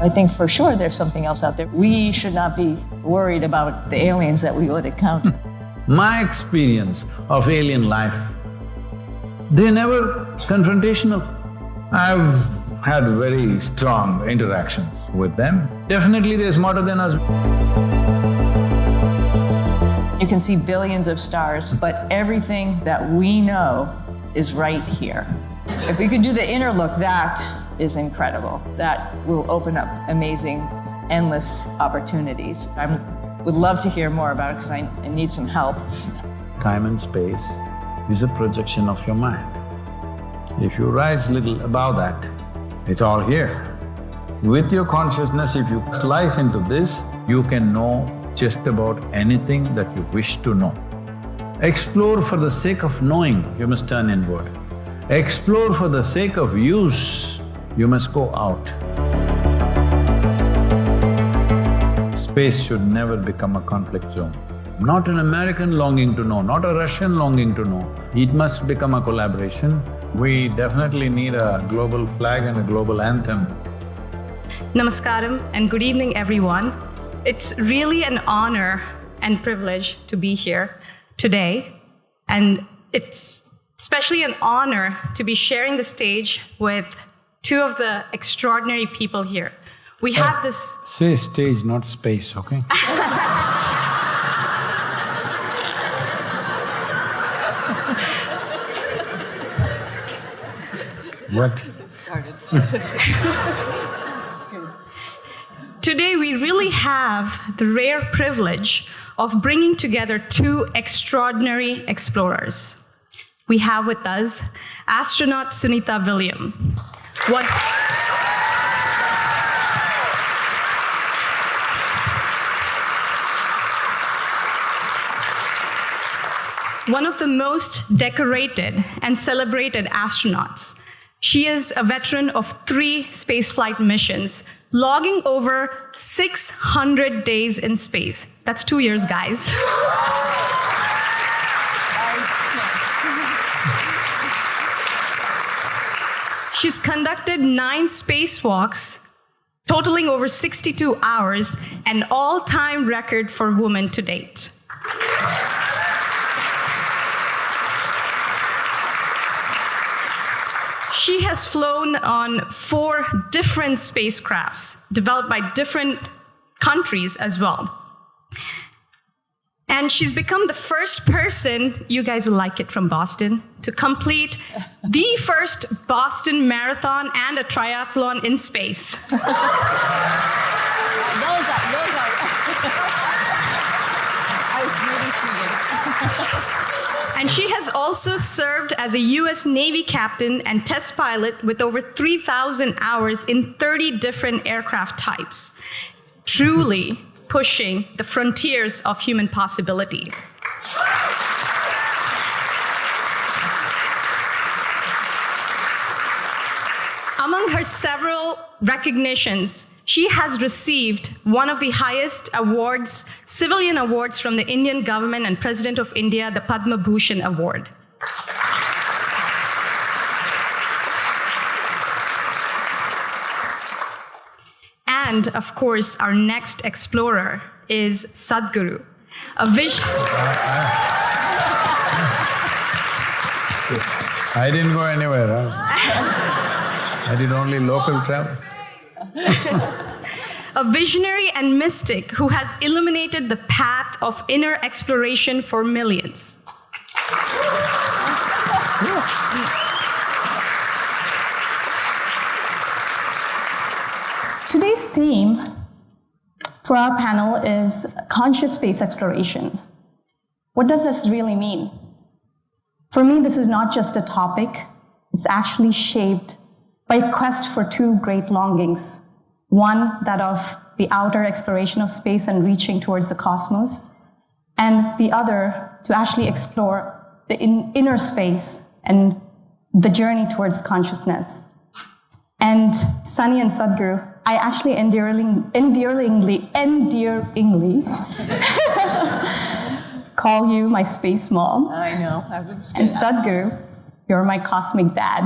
I think for sure there's something else out there. We should not be worried about the aliens that we would encounter. My experience of alien life, they're never confrontational. I've had very strong interactions with them. Definitely they're smarter than us. You can see billions of stars, but everything that we know is right here. If we could do the inner look, that is incredible. That will open up amazing, endless opportunities. I would love to hear more about it because I need some help. Time and space is a projection of your mind. If you rise little above that, it's all here. With your consciousness, if you slice into this, you can know just about anything that you wish to know. Explore for the sake of knowing, you must turn inward. Explore for the sake of use, you must go out. Space should never become a conflict zone. Not an American longing to know, not a Russian longing to know. It must become a collaboration. We definitely need a global flag and a global anthem. Namaskaram and good evening, everyone. It's really an honor and privilege to be here today, and it's especially an honor to be sharing the stage with two of the extraordinary people here. We have this… Say stage, not space, okay? What? Started. Today, we really have the rare privilege of bringing together two extraordinary explorers. We have with us astronaut Sunita Williams. One of the most decorated and celebrated astronauts. She is a veteran of 3 spaceflight missions, logging over 600 days in space. That's 2 years, guys. She's conducted 9 spacewalks, totaling over 62 hours, an all-time record for women to date. She has flown on 4 different spacecrafts, developed by different countries as well. And she's become the first person, you guys will like it, from Boston, to complete the first Boston Marathon and a triathlon in space. Those are. I was really cheating. And she has also served as a US Navy captain and test pilot with over 3,000 hours in 30 different aircraft types, truly pushing the frontiers of human possibility. Among her several recognitions, she has received one of the highest awards, civilian awards from the Indian government and President of India, the Padma Bhushan Award. And of course, our next explorer is Sadhguru, a vision… I didn't go anywhere, huh? I did only local travel. A visionary and mystic who has illuminated the path of inner exploration for millions. Today's theme for our panel is conscious space exploration. What does this really mean? For me, this is not just a topic, it's actually shaped by a quest for 2 great longings. One, that of the outer exploration of space and reaching towards the cosmos, and the other, to actually explore the inner space and the journey towards consciousness. And Sunny and Sadhguru, I actually endearingly call you my space mom. I know. And Sadhguru, you're my cosmic dad.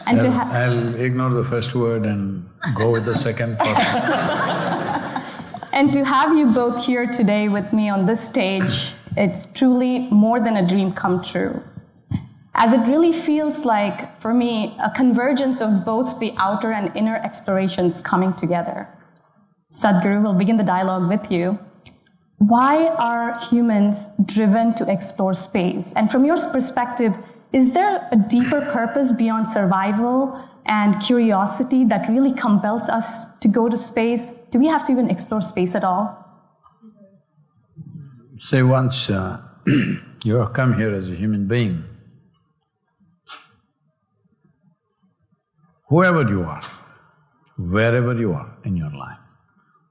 And I'll ignore the first word and go with the second part. And to have you both here today with me on this stage, it's truly more than a dream come true. As it really feels like, for me, a convergence of both the outer and inner explorations coming together. Sadhguru, we'll begin the dialogue with you. Why are humans driven to explore space? And from your perspective, is there a deeper purpose beyond survival and curiosity that really compels us to go to space? Do we have to even explore space at all? Say once you have come here as a human being, whoever you are, wherever you are in your life,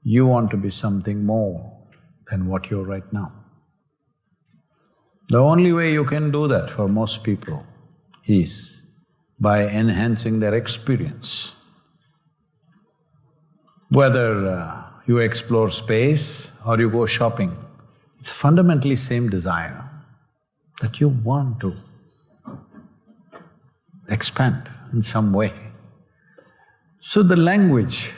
you want to be something more than what you're right now. The only way you can do that for most people is by enhancing their experience. Whether you explore space or you go shopping, it's fundamentally same desire that you want to expand in some way. So the language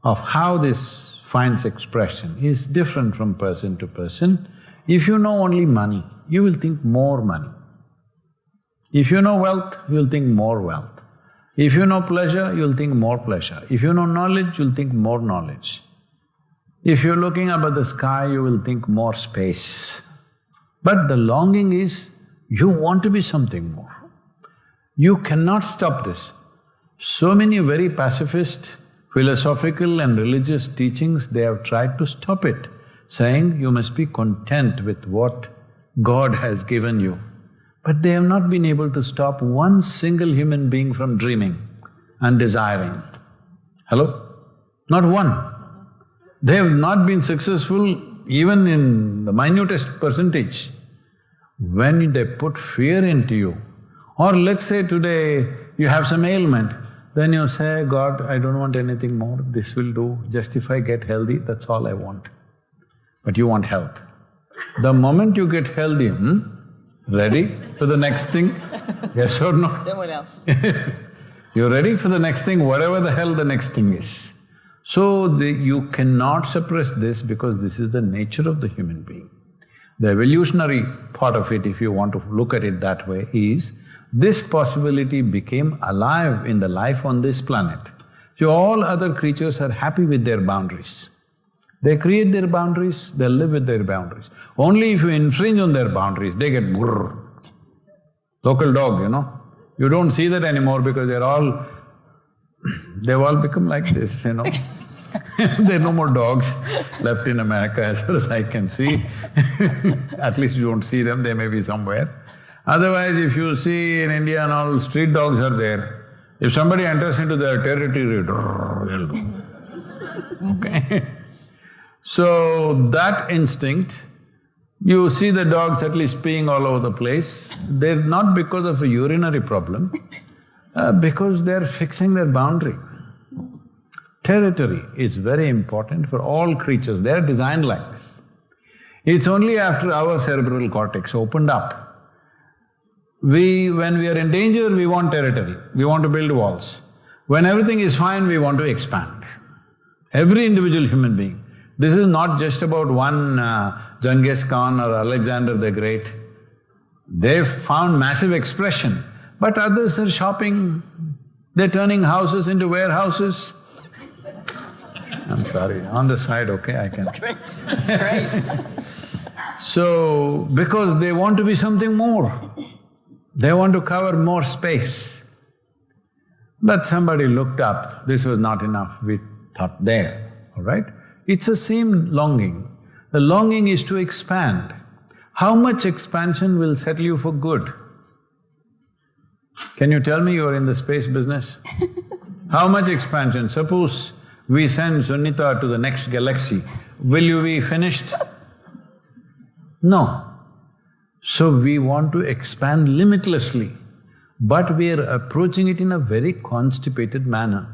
of how this finds expression is different from person to person. If you know only money, you will think more money. If you know wealth, you'll think more wealth. If you know pleasure, you'll think more pleasure. If you know knowledge, you'll think more knowledge. If you're looking up at the sky, you will think more space. But the longing is, you want to be something more. You cannot stop this. So many very pacifist, philosophical and religious teachings, they have tried to stop it, saying you must be content with what God has given you. But they have not been able to stop one single human being from dreaming and desiring. Hello? Not one. They have not been successful even in the minutest percentage. When they put fear into you, or let's say today you have some ailment, then you say, God, I don't want anything more, this will do, just if I get healthy, that's all I want. But you want health. The moment you get healthy, ready for the next thing? Yes or no? Then what else? You're ready for the next thing, whatever the hell the next thing is. So you cannot suppress this because this is the nature of the human being. The evolutionary part of it, if you want to look at it that way, is this possibility became alive in the life on this planet. So all other creatures are happy with their boundaries. They create their boundaries, they live with their boundaries. Only if you infringe on their boundaries, they get brrr. Local dog, you know. You don't see that anymore because they've all become like this, you know. There are no more dogs left in America as far as I can see. At least you don't see them, they may be somewhere. Otherwise, if you see in India and all, street dogs are there. If somebody enters into their territory, they'll do. Okay. So that instinct, you see the dogs at least peeing all over the place, they're not because of a urinary problem, because they're fixing their boundary. Territory is very important for all creatures, they're designed like this. It's only after our cerebral cortex opened up, when we are in danger, we want territory, we want to build walls. When everything is fine, we want to expand. Every individual human being. This is not just about one Genghis Khan or Alexander the Great. They've found massive expression, but others are shopping, they're turning houses into warehouses. I'm sorry, on the side, okay, I can… That's great, that's great. So, because they want to be something more, they want to cover more space. But somebody looked up, this was not enough, we thought there, all right? It's the same longing. The longing is to expand. How much expansion will settle you for good? Can you tell me you're in the space business? How much expansion? Suppose we send Sunita to the next galaxy, will you be finished? No. So we want to expand limitlessly, but we are approaching it in a very constipated manner,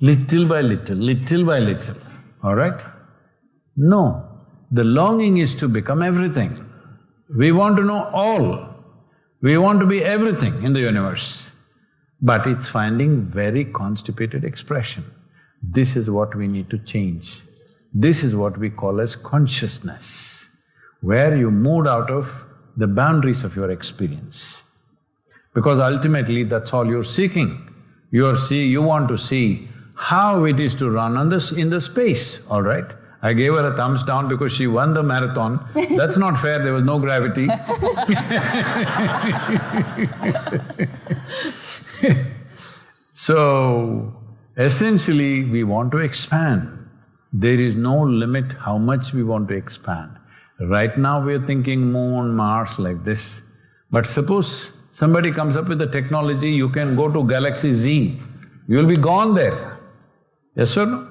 little by little, all right? No, the longing is to become everything. We want to know all. We want to be everything in the universe. but it's finding very constipated expression. This is what we need to change. This is what we call as consciousness, where you moved out of the boundaries of your experience. Because ultimately that's all you're seeking. You want to see how it is to run on in the space, all right? I gave her a thumbs down because she won the marathon. That's not fair, there was no gravity. So, essentially, we want to expand. There is no limit how much we want to expand. Right now we're thinking moon, Mars like this. But suppose somebody comes up with the technology, you can go to galaxy Z, you'll be gone there. Yes or no?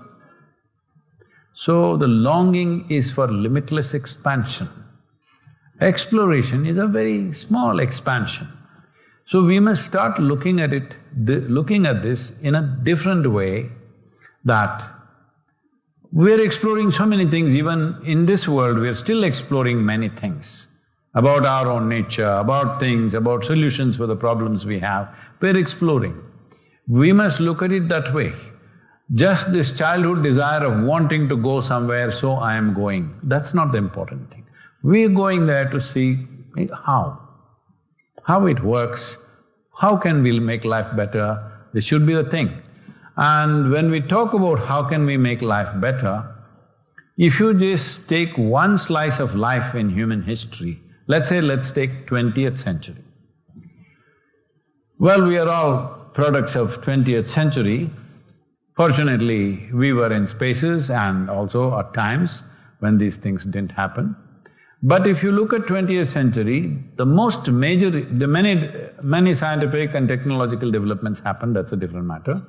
So the longing is for limitless expansion. Exploration is a very small expansion. So we must start looking at this in a different way, that we're exploring so many things. Even in this world, we're still exploring many things about our own nature, about things, about solutions for the problems we have. We're exploring. We must look at it that way. Just this childhood desire of wanting to go somewhere, so I am going, that's not the important thing. We're going there to see how it works, how can we make life better, this should be the thing. And when we talk about how can we make life better, if you just take one slice of life in human history, let's take 20th century. Well, we are all products of 20th century. Fortunately, we were in spaces and also at times when these things didn't happen. But if you look at 20th century, many scientific and technological developments happened, that's a different matter.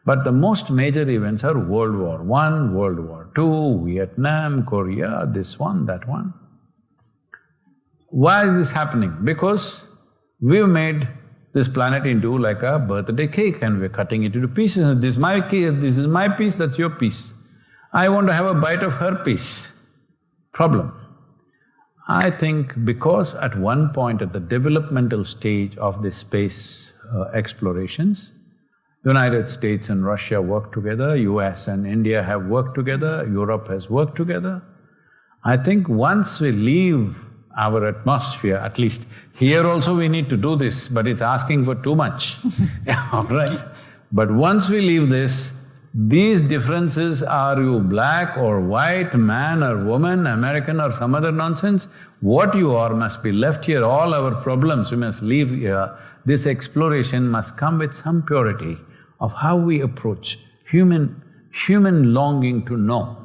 But the most major events are World War I, World War II, Vietnam, Korea, this one, that one. Why is this happening? Because we've made this planet into like a birthday cake and we're cutting it into pieces. This is my cake, this is my piece, that's your piece. I want to have a bite of her piece. Problem. I think because at one point at the developmental stage of this space explorations, United States and Russia work together, US and India have worked together, Europe has worked together. I think once we leave our atmosphere, at least here also we need to do this, but it's asking for too much, all right? But once we leave this, these differences, are you black or white, man or woman, American or some other nonsense, what you are must be left here, all our problems we must leave here. This exploration must come with some purity of how we approach human longing to know.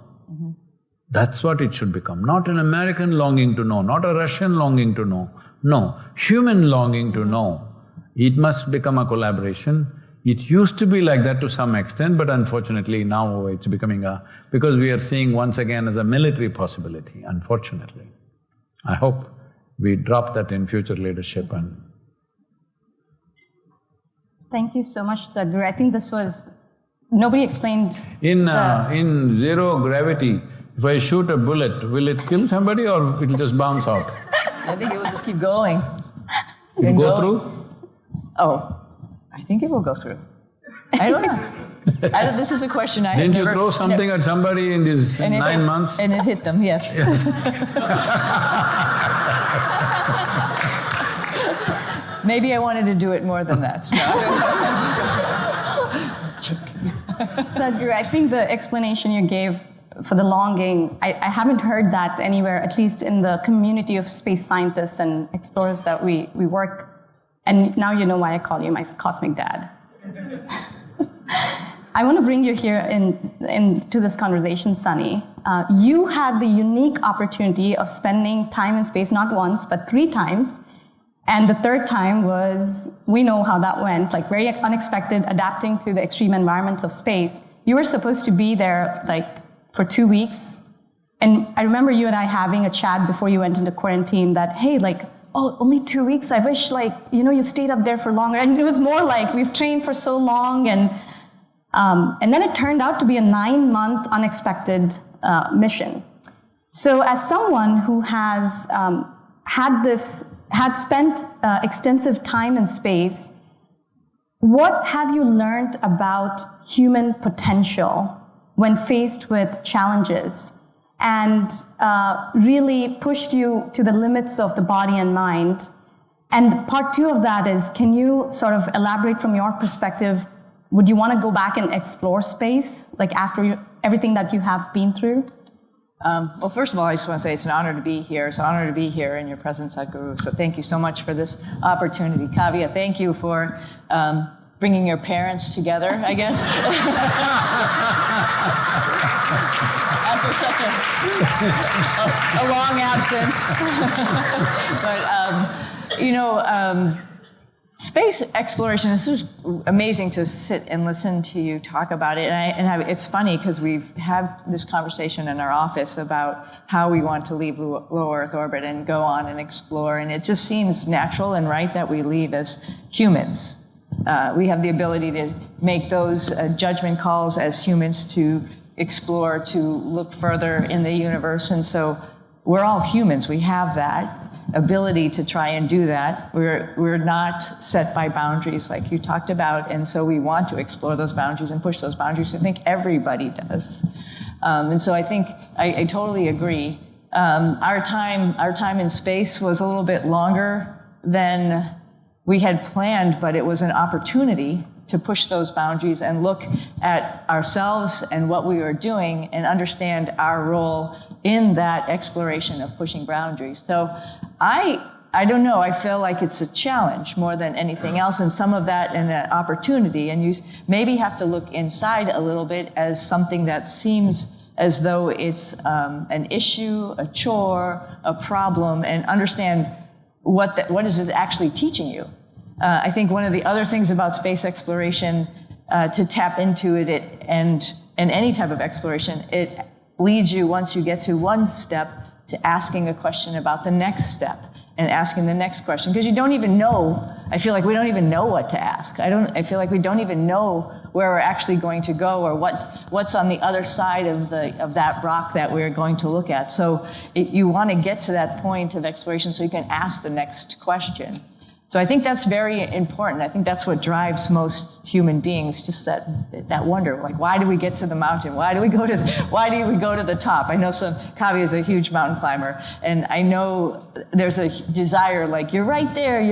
That's what it should become, not an American longing to know, not a Russian longing to know. No, human longing to know. It must become a collaboration. It used to be like that to some extent, but unfortunately now it's becoming because we are seeing once again as a military possibility, unfortunately. I hope we drop that in future leadership and… Thank you so much, Sadhguru. I think this was… nobody explained… In zero gravity, if I shoot a bullet, will it kill somebody or it'll just bounce out? I think it will just keep going. It'll go through? Oh, I think it will go through. I don't know. This is a question I Didn't you throw something at somebody in these 9 months? And it hit them, yes. Maybe I wanted to do it more than that. No, I'm just joking. Sadhguru, I think the explanation you gave for the longing, I haven't heard that anywhere, at least in the community of space scientists and explorers that we work. And now you know why I call you my cosmic dad. I want to bring you here into this conversation, Sunny. You had the unique opportunity of spending time in space not once, but 3 times. And the 3rd time was, we know how that went, like very unexpected, adapting to the extreme environments of space. You were supposed to be there like for 2 weeks. And I remember you and I having a chat before you went into quarantine that, hey, like, oh, only 2 weeks, I wish like, you stayed up there for longer. And it was more like, we've trained for so long. And then it turned out to be a 9-month unexpected mission. So as someone who has had spent extensive time in space, what have you learned about human potential when faced with challenges and really pushed you to the limits of the body and mind? And part two of that is, can you sort of elaborate from your perspective, would you want to go back and explore space, like after everything that you have been through? Well, first of all, I just want to say it's an honor to be here. It's an honor to be here in your presence, Sadhguru. So thank you so much for this opportunity. Kavya, thank you for bringing your parents together, I guess. After such a long absence. But, space exploration, this is amazing to sit and listen to you talk about it. It's funny because we've had this conversation in our office about how we want to leave low Earth orbit and go on and explore. And it just seems natural and right that we leave as humans. We have the ability to make those judgment calls as humans to explore, to look further in the universe. And so we're all humans. We have that ability to try and do that. We're not set by boundaries like you talked about, and so we want to explore those boundaries and push those boundaries. I think everybody does. And so I think I totally agree. Our time in space was a little bit longer than we had planned, but it was an opportunity to push those boundaries and look at ourselves and what we were doing and understand our role in that exploration of pushing boundaries. So I don't know, I feel like it's a challenge more than anything else, and some of that an opportunity, and you maybe have to look inside a little bit as something that seems as though it's an issue, a chore, a problem, and understand what is it actually teaching you. I think one of the other things about space exploration, to tap into it and any type of exploration, it leads you, once you get to one step, to asking a question about the next step and asking the next question, because you don't even know. I feel like we don't even know what to ask. I feel like we don't even know where we're actually going to go or what's on the other side of that rock that we're going to look at. So you want to get to that point of exploration so you can ask the next question. So I think that's very important. I think that's what drives most human beings, just that wonder, like, why do we get to the mountain? Why do we go to the top? I know Kavya is a huge mountain climber, and I know there's a desire, like, you're right there,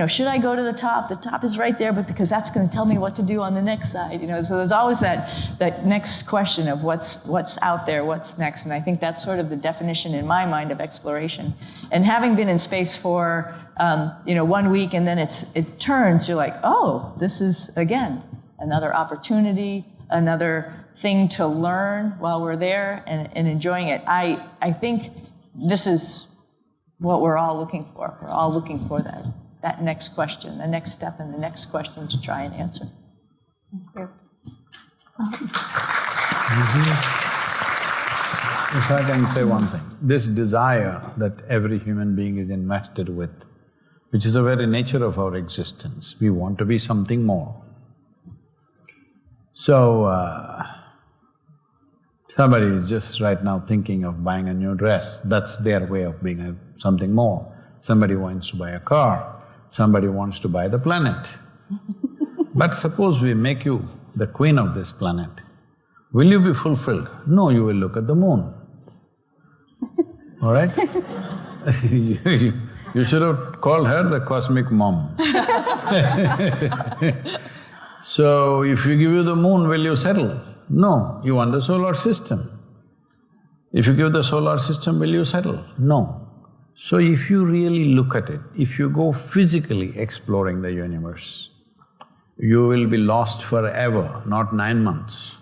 should I go to the top? The top is right there, but because that's going to tell me what to do on the next side, so there's always that next question of what's out there, what's next. And I think that's sort of the definition in my mind of exploration. And having been in space for 1 week, and then it turns, you're like, oh, this is, again, another opportunity, another thing to learn while we're there and enjoying it. I think this is what we're all looking for. We're all looking for that next question, the next step, and the next question to try and answer. Thank you. If I can say one thing, this desire that every human being is invested with, which is the very nature of our existence. We want to be something more. So, somebody is just right now thinking of buying a new dress, that's their way of being something more. Somebody wants to buy a car, somebody wants to buy the planet. But suppose we make you the queen of this planet, will you be fulfilled? No, you will look at the moon, all right? You should have called her the cosmic mom. So, if we give you the moon, will you settle? No, you want the solar system. If you give the solar system, will you settle? No. So, if you really look at it, if you go physically exploring the universe, you will be lost forever, not 9 months.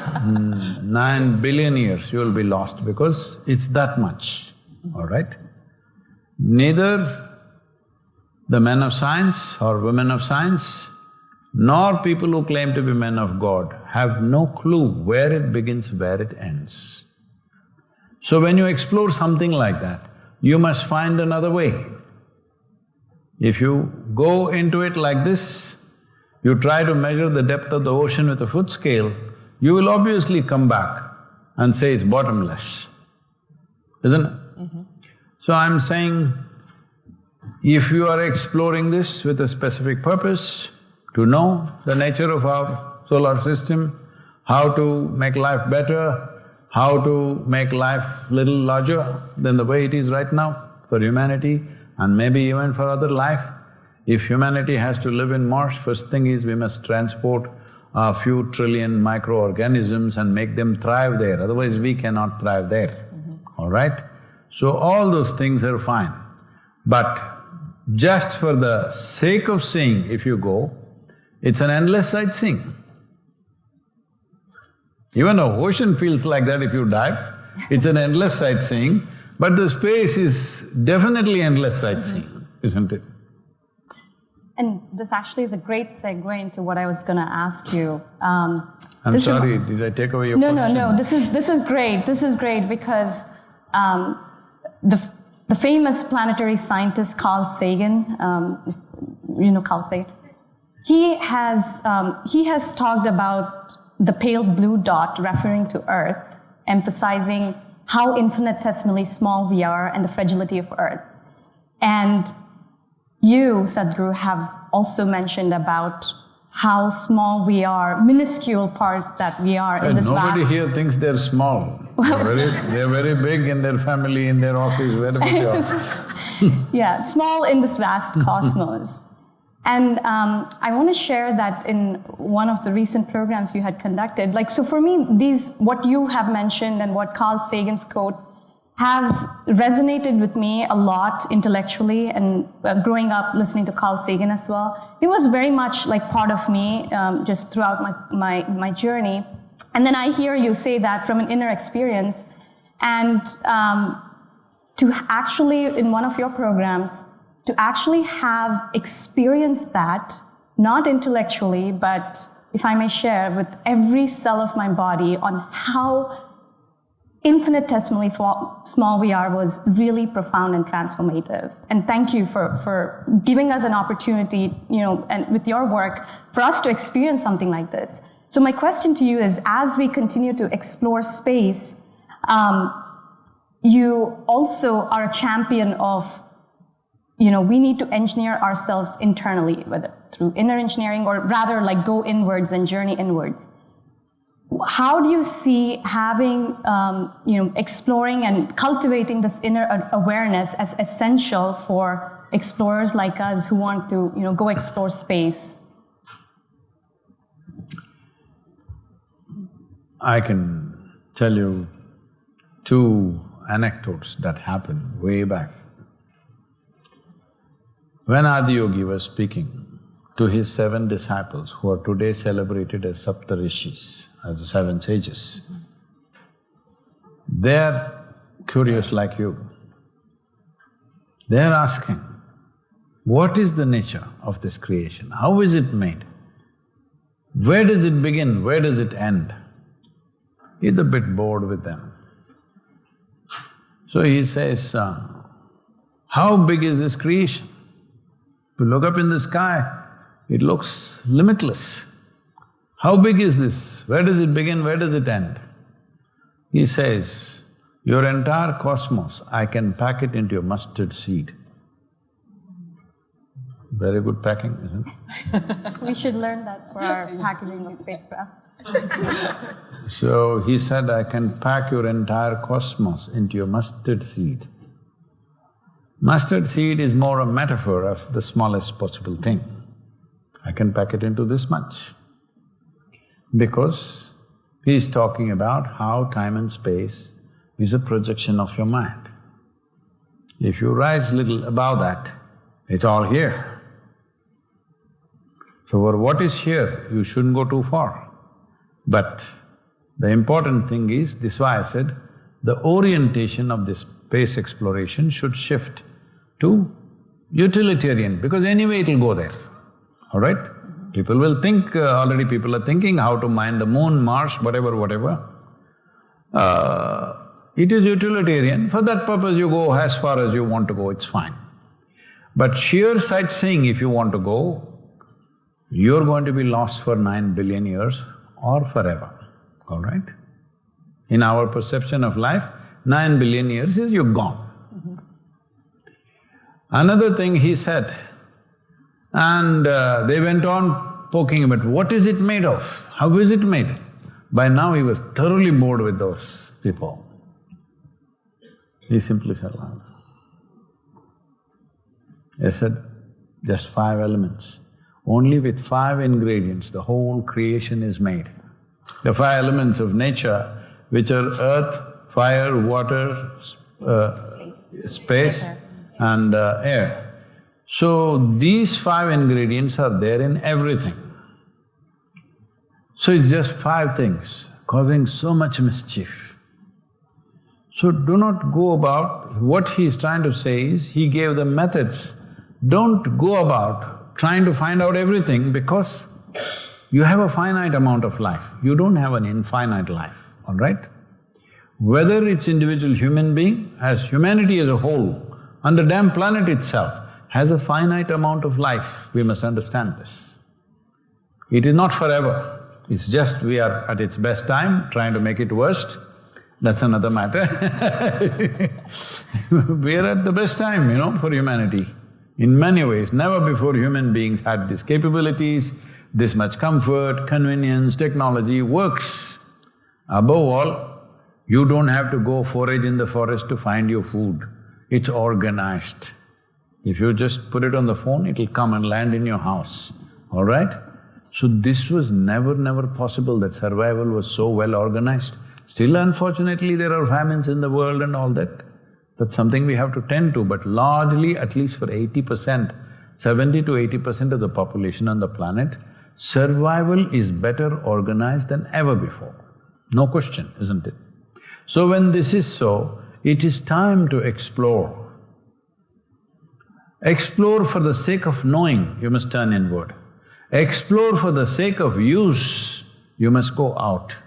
9 billion years you will be lost because it's that much, all right? Neither the men of science or women of science, nor people who claim to be men of God have no clue where it begins, where it ends. So when you explore something like that, you must find another way. If you go into it like this, you try to measure the depth of the ocean with a foot scale, you will obviously come back and say it's bottomless, isn't it? Mm-hmm. So I'm saying, if you are exploring this with a specific purpose, to know the nature of our solar system, how to make life better, how to make life little larger than the way it is right now for humanity and maybe even for other life. If humanity has to live in Mars, first thing is we must transport a few trillion microorganisms and make them thrive there, otherwise we cannot thrive there, all right? So all those things are fine. But just for the sake of seeing, if you go, it's an endless sightseeing. Even the ocean feels like that if you dive, it's an endless sightseeing, but the space is definitely endless sightseeing, isn't it? And this actually is a great segue into what I was going to ask you. I'm sorry, did I take away your question? No. This is great. This is great because the famous planetary scientist Carl Sagan, you know Carl Sagan, he has talked about the pale blue dot referring to Earth, emphasizing how infinitesimally small we are and the fragility of Earth. And you, Sadhguru, have also mentioned about how small we are, minuscule part that we are in this nobody vast… here thinks they're small. They're very big in their family, in their office, wherever they are. Yeah, small in this vast cosmos. And I want to share that in one of the recent programs you had conducted. Like, so for me, what you have mentioned and what Carl Sagan's quote have resonated with me a lot intellectually, and growing up listening to Carl Sagan as well. It was very much like part of me just throughout my journey. And then I hear you say that from an inner experience, and to actually, in one of your programs, to actually have experienced that, not intellectually, but if I may share, with every cell of my body on how infinitesimally small we are, was really profound and transformative. And thank you for giving us an opportunity, you know, and with your work, for us to experience something like this. So my question to you is, as we continue to explore space, you also are a champion of, you know, we need to engineer ourselves internally, whether through inner engineering or rather like go inwards and journey inwards. How do you see having, you know, exploring and cultivating this inner awareness as essential for explorers like us who want to, you know, go explore space? I can tell you two anecdotes that happened way back. When Adi Yogi was speaking to his 7 disciples, who are today celebrated as Saptarishis, as the 7 sages, they're curious like you. They're asking, what is the nature of this creation? How is it made? Where does it begin? Where does it end? He's a bit bored with them. So he says, how big is this creation? If you look up in the sky, it looks limitless. How big is this? Where does it begin? Where does it end? He says, your entire cosmos, I can pack it into a mustard seed. Very good packing, isn't it? We should learn that for our packaging of spacecrafts. So he said, I can pack your entire cosmos into a mustard seed. Mustard seed is more a metaphor of the smallest possible thing. I can pack it into this much. Because he's talking about how time and space is a projection of your mind. If you rise little above that, it's all here. So for what is here, you shouldn't go too far. But the important thing is, this is why I said, the orientation of this space exploration should shift to utilitarian, because anyway it'll go there, all right? People will think, already people are thinking how to mine the moon, Mars, whatever. It is utilitarian. For that purpose you go as far as you want to go, it's fine. But sheer sightseeing if you want to go, you're going to be lost for 9 billion years or forever, all right? In our perception of life, 9 billion years is you're gone. Another thing he said, and they went on poking about what is it made of, how is it made. By now he was thoroughly bored with those people. He simply said, "Lauds." I said, just 5 elements. Only with 5 ingredients the whole creation is made. The 5 elements of nature, which are earth, fire, water, space and air. So these 5 ingredients are there in everything. So it's just 5 things causing so much mischief. So do not go about… What he is trying to say is, he gave the methods. Don't go about trying to find out everything because you have a finite amount of life. You don't have an infinite life, all right? Whether it's individual human being, as humanity as a whole, and the damn planet itself has a finite amount of life, we must understand this. It is not forever. It's just we are at its best time, trying to make it worst, that's another matter. We are at the best time, for humanity. In many ways, never before human beings had these capabilities, this much comfort, convenience, technology works. Above all, you don't have to go forage in the forest to find your food. It's organized. If you just put it on the phone, it'll come and land in your house, all right? So this was never possible, that survival was so well organized. Still, unfortunately, there are famines in the world and all that. That's something we have to tend to, but largely, at least for 80%, 70 to 80% of the population on the planet, survival is better organized than ever before. No question, isn't it? So when this is so, it is time to explore. Explore for the sake of knowing, you must turn inward. Explore for the sake of use, you must go out.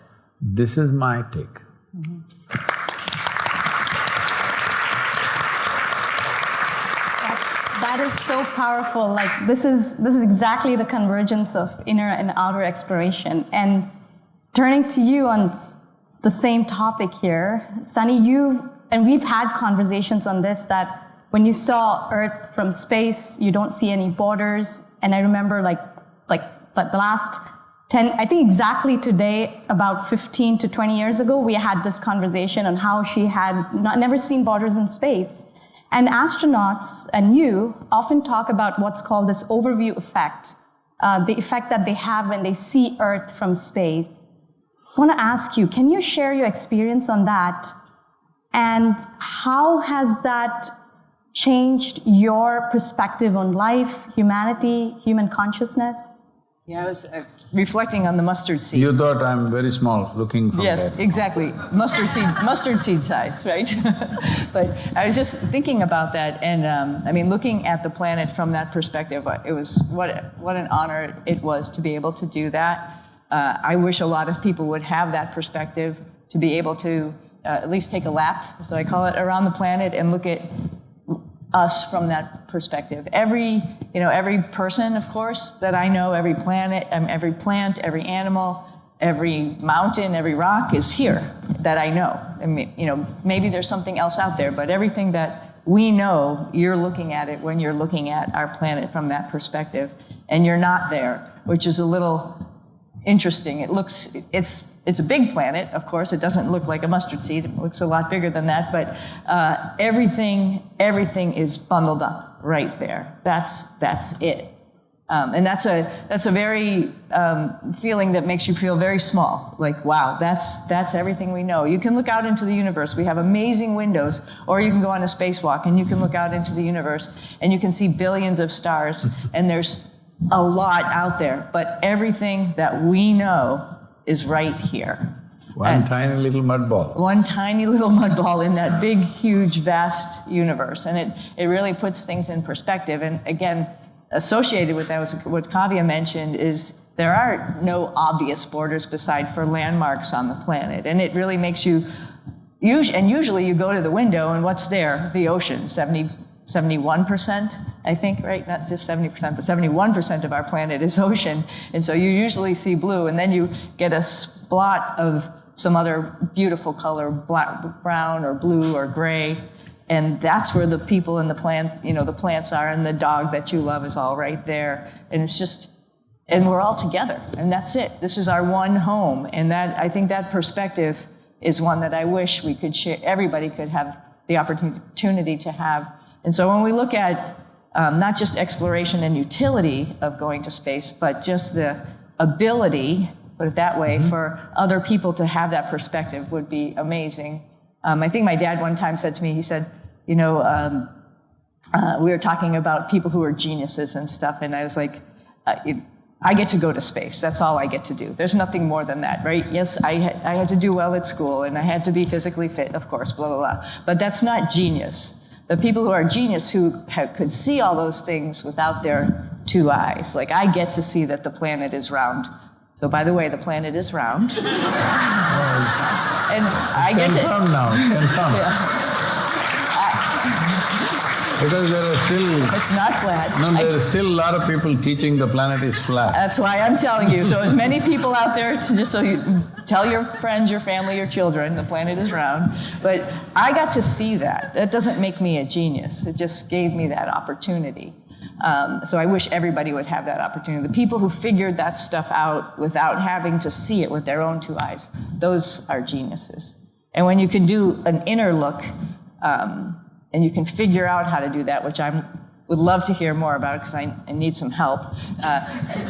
This is my take. That is so powerful. Like, this is exactly the convergence of inner and outer exploration. And turning to you on the same topic here, Sunny, we've had conversations on this, that when you saw Earth from space, you don't see any borders. And I remember like the last 10, I think exactly today, about 15 to 20 years ago, we had this conversation on how she had never seen borders in space. And astronauts and you often talk about what's called this overview effect, the effect that they have when they see Earth from space. I want to ask you, can you share your experience on that? And how has that changed your perspective on life, humanity, human consciousness? Yeah, I was reflecting on the mustard seed. You thought I'm very small, looking from Yes, there. exactly. Mustard seed size, right? But I was just thinking about that, and looking at the planet from that perspective, it was what an honor it was to be able to do that. I wish a lot of people would have that perspective, to be able to at least take a lap, so I call it, around the planet and look at us from that perspective. Every person, of course, that I know, every planet, every plant, every animal, every mountain, every rock is here that I know. I mean, maybe there's something else out there, but everything that we know, you're looking at it when you're looking at our planet from that perspective, and you're not there, which is a little interesting. It's a big planet, of course. It doesn't look like a mustard seed. It looks a lot bigger than that, but everything is bundled up right there. That's it. And that's a very feeling that makes you feel very small. Like, wow, that's everything we know. You can look out into the universe. We have amazing windows, or you can go on a spacewalk and you can look out into the universe and you can see billions of stars, and there's a lot out there, but everything that we know is right here. One tiny little mud ball. One tiny little mud ball in that big, huge, vast universe. And it really puts things in perspective. And again, associated with that was what Kavya mentioned, is there are no obvious borders beside for landmarks on the planet. And it really makes you, and usually you go to the window and what's there? The ocean, 71%, I think, right? Not just 70%, but 71% of our planet is ocean. And so you usually see blue, and then you get a splot of some other beautiful color, black, brown or blue or gray. And that's where the people and the plants are, and the dog that you love is all right there. And it's just and we're all together, and that's it. This is our one home, and I think that perspective is one that I wish we could share, everybody could have the opportunity to have. And so when we look at not just exploration and utility of going to space, but just the ability, put it that way, for other people to have that perspective would be amazing. I think my dad one time said to me, he said, we were talking about people who are geniuses and stuff, and I was like, I get to go to space. That's all I get to do. There's nothing more than that, right? Yes, I had to do well at school, and I had to be physically fit, of course, blah, blah, blah. But that's not genius. The people who are genius who could see all those things without their two eyes. Like, I get to see that the planet is round. So, by the way, the planet is round. And I get to... Confirm now, it's confirmed. Yeah. Because there are still… It's not flat. No, there are still a lot of people teaching the planet is flat. That's why I'm telling you. So as many people out there, just so you tell your friends, your family, your children, the planet is round. But I got to see that. That doesn't make me a genius. It just gave me that opportunity. So I wish everybody would have that opportunity. The people who figured that stuff out without having to see it with their own two eyes, those are geniuses. And when you can do an inner look, and you can figure out how to do that, which I would love to hear more about because I need some help.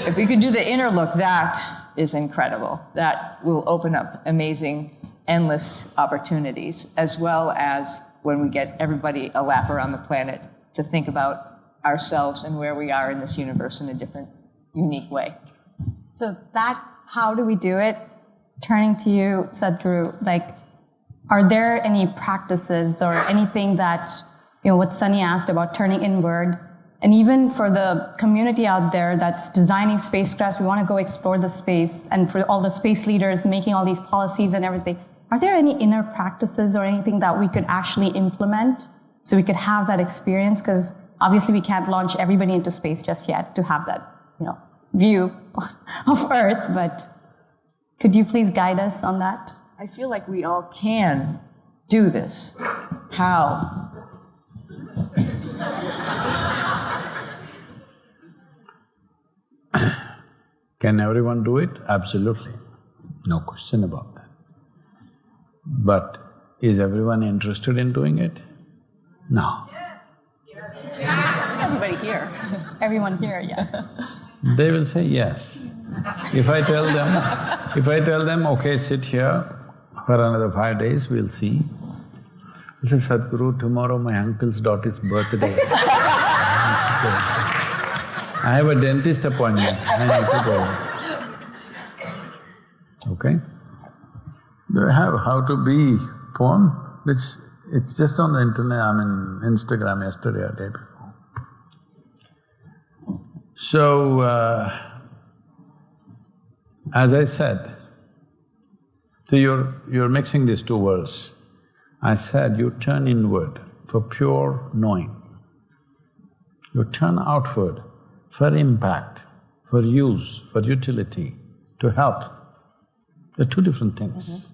If we could do the inner look, that is incredible. That will open up amazing, endless opportunities, as well as when we get everybody a lap around the planet to think about ourselves and where we are in this universe in a different, unique way. So that, how do we do it? Turning to you, Sadhguru, like, are there any practices or anything that, what Sunny asked about turning inward, and even for the community out there that's designing spacecrafts, we want to go explore the space, and for all the space leaders making all these policies and everything, are there any inner practices or anything that we could actually implement so we could have that experience? Because obviously we can't launch everybody into space just yet to have that, view of Earth, but could you please guide us on that? I feel like we all can do this. How? Can everyone do it? Absolutely. No question about that. But is everyone interested in doing it? No. Everybody here. Everyone here, yes. They will say yes. If I tell them, okay, sit here for another 5 days, we'll see. I say, Sadhguru, tomorrow my uncle's daughter's birthday. I have a dentist appointment, I need to go. Okay? Do you have how to be phone? It's just on the internet, Instagram yesterday or day before. So, as I said, so you're mixing these two worlds. I said you turn inward for pure knowing. You turn outward for impact, for use, for utility, to help. They're two different things.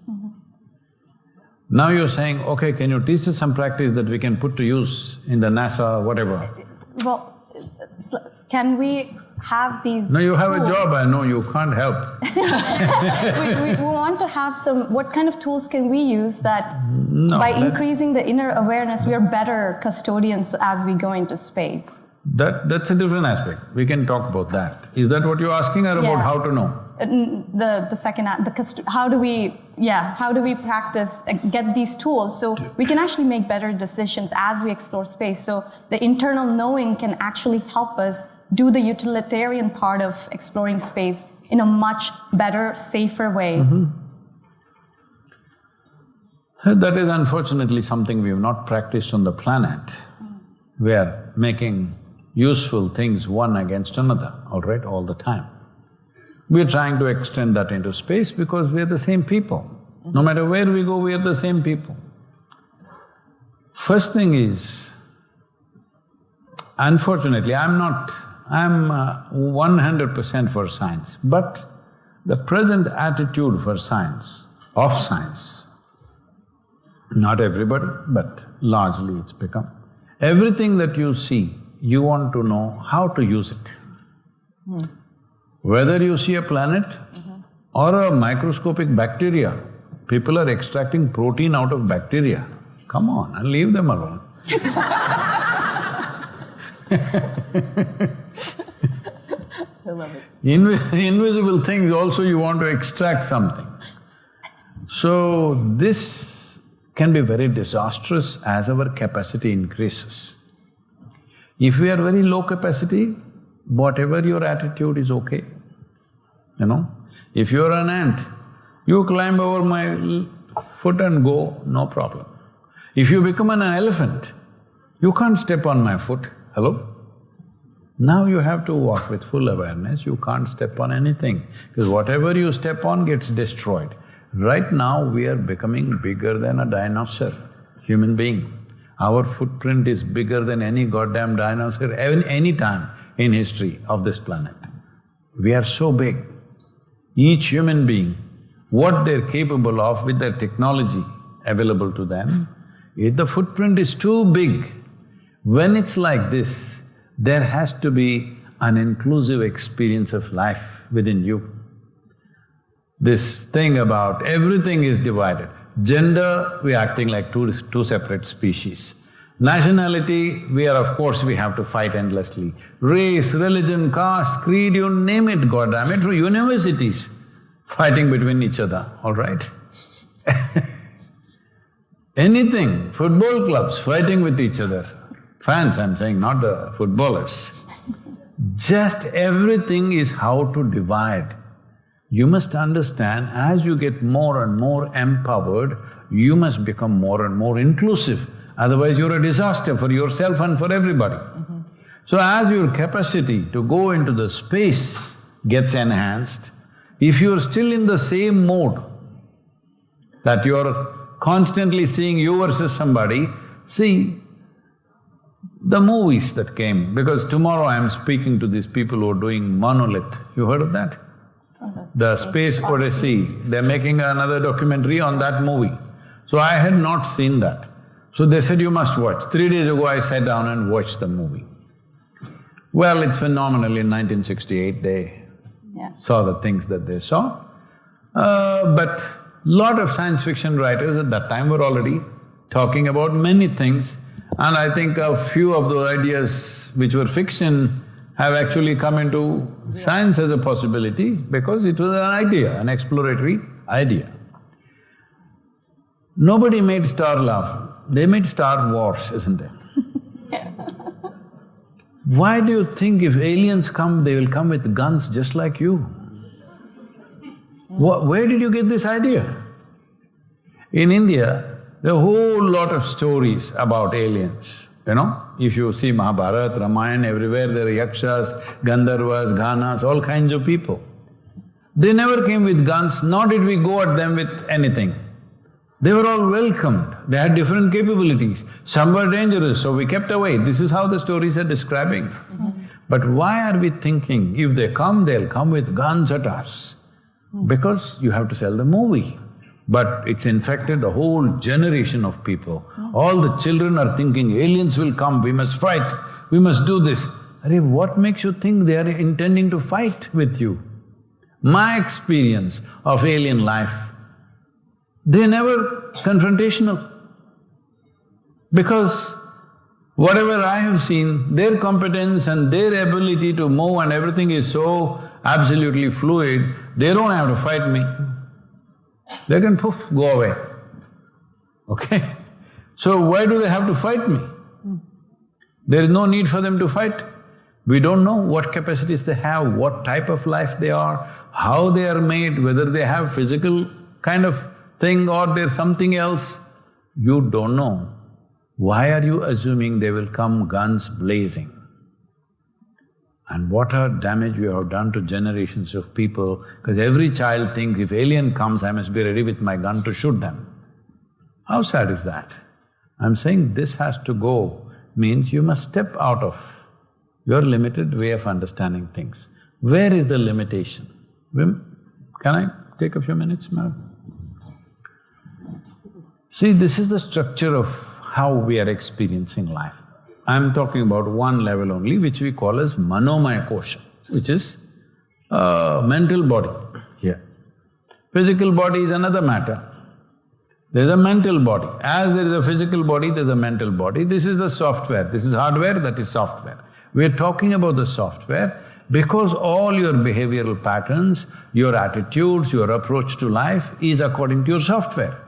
Now you're saying, okay, can you teach us some practice that we can put to use in the NASA, whatever? Well, can we have these No, you have tools? a job, I know, you can't help. we want to have some, what kind of tools can we use that by increasing the inner awareness, we are better custodians as we go into space? That's a different aspect. We can talk about that. Is that what you're asking or about how to know? The second, how do we practice, get these tools so we can actually make better decisions as we explore space? So the internal knowing can actually help us do the utilitarian part of exploring space in a much better, safer way. That is unfortunately something we have not practiced on the planet. We are making useful things one against another, all right, all the time. We're trying to extend that into space because we're the same people. No matter where we go, we're the same people. First thing is, unfortunately, I'm 100% for science, but the present attitude for science, of science, not everybody, but largely it's become, everything that you see, you want to know how to use it. Whether you see a planet or a microscopic bacteria, people are extracting protein out of bacteria. Come on, and leave them alone. I love it. Invisible things also you want to extract something. So this can be very disastrous as our capacity increases. If we are very low capacity, whatever your attitude is okay, you know. If you're an ant, you climb over my foot and go, no problem. If you become an elephant, you can't step on my foot, hello? Now you have to walk with full awareness, you can't step on anything, because whatever you step on gets destroyed. Right now, we are becoming bigger than a dinosaur, human being. Our footprint is bigger than any goddamn dinosaur any time in history of this planet. We are so big. Each human being, what they're capable of with their technology available to them, if the footprint is too big, when it's like this, there has to be an inclusive experience of life within you. This thing about everything is divided. Gender, we're acting like two separate species. Nationality, we have to fight endlessly. Race, religion, caste, creed, you name it, goddamn it, universities fighting between each other, all right? Anything, football clubs fighting with each other. Fans, I'm saying, not the footballers. Just everything is how to divide. You must understand, as you get more and more empowered, you must become more and more inclusive. Otherwise, you're a disaster for yourself and for everybody. So as your capacity to go into the space gets enhanced, if you're still in the same mode that you're constantly seeing you versus somebody, see, the movies that came, because tomorrow I'm speaking to these people who are doing Monolith, you heard of that? The Space Odyssey, they're making another documentary on that movie. So I had not seen that. So they said, you must watch. 3 days ago I sat down and watched the movie. Well, it's phenomenal. In 1968 they saw the things that they saw. But lot of science fiction writers at that time were already talking about many things, and I think a few of those ideas which were fiction have actually come into science as a possibility because it was an idea, an exploratory idea. Nobody made Star Love, they made Star Wars, isn't it? Why do you think if aliens come, they will come with guns just like you? Where did you get this idea? In India, there are a whole lot of stories about aliens, you know. If you see Mahabharata, Ramayana, everywhere there are yakshas, Gandharvas, Ghanas, all kinds of people. They never came with guns, nor did we go at them with anything. They were all welcomed, they had different capabilities. Some were dangerous, so we kept away. This is how the stories are describing. But why are we thinking, if they come, they'll come with guns at us? Because you have to sell the movie. But it's infected a whole generation of people. All the children are thinking, aliens will come, we must fight, we must do this. Arey, what makes you think they are intending to fight with you? My experience of alien life, they're never confrontational. Because whatever I have seen, their competence and their ability to move and everything is so absolutely fluid, they don't have to fight me. They can poof, go away, okay? So why do they have to fight me? There is no need for them to fight. We don't know what capacities they have, what type of life they are, how they are made, whether they have physical kind of thing or there's something else. You don't know. Why are you assuming they will come guns blazing? And what a damage we have done to generations of people, because every child thinks, if alien comes, I must be ready with my gun to shoot them. How sad is that? I'm saying this has to go, means you must step out of your limited way of understanding things. Where is the limitation? Can I take a few minutes, madam? See, this is the structure of how we are experiencing life. I'm talking about one level only, which we call as manomaya kosha, which is mental body here. Physical body is another matter. There's a mental body. As there is a physical body, there's a mental body. This is the software. This is hardware, that is software. We're talking about the software because all your behavioral patterns, your attitudes, your approach to life is according to your software.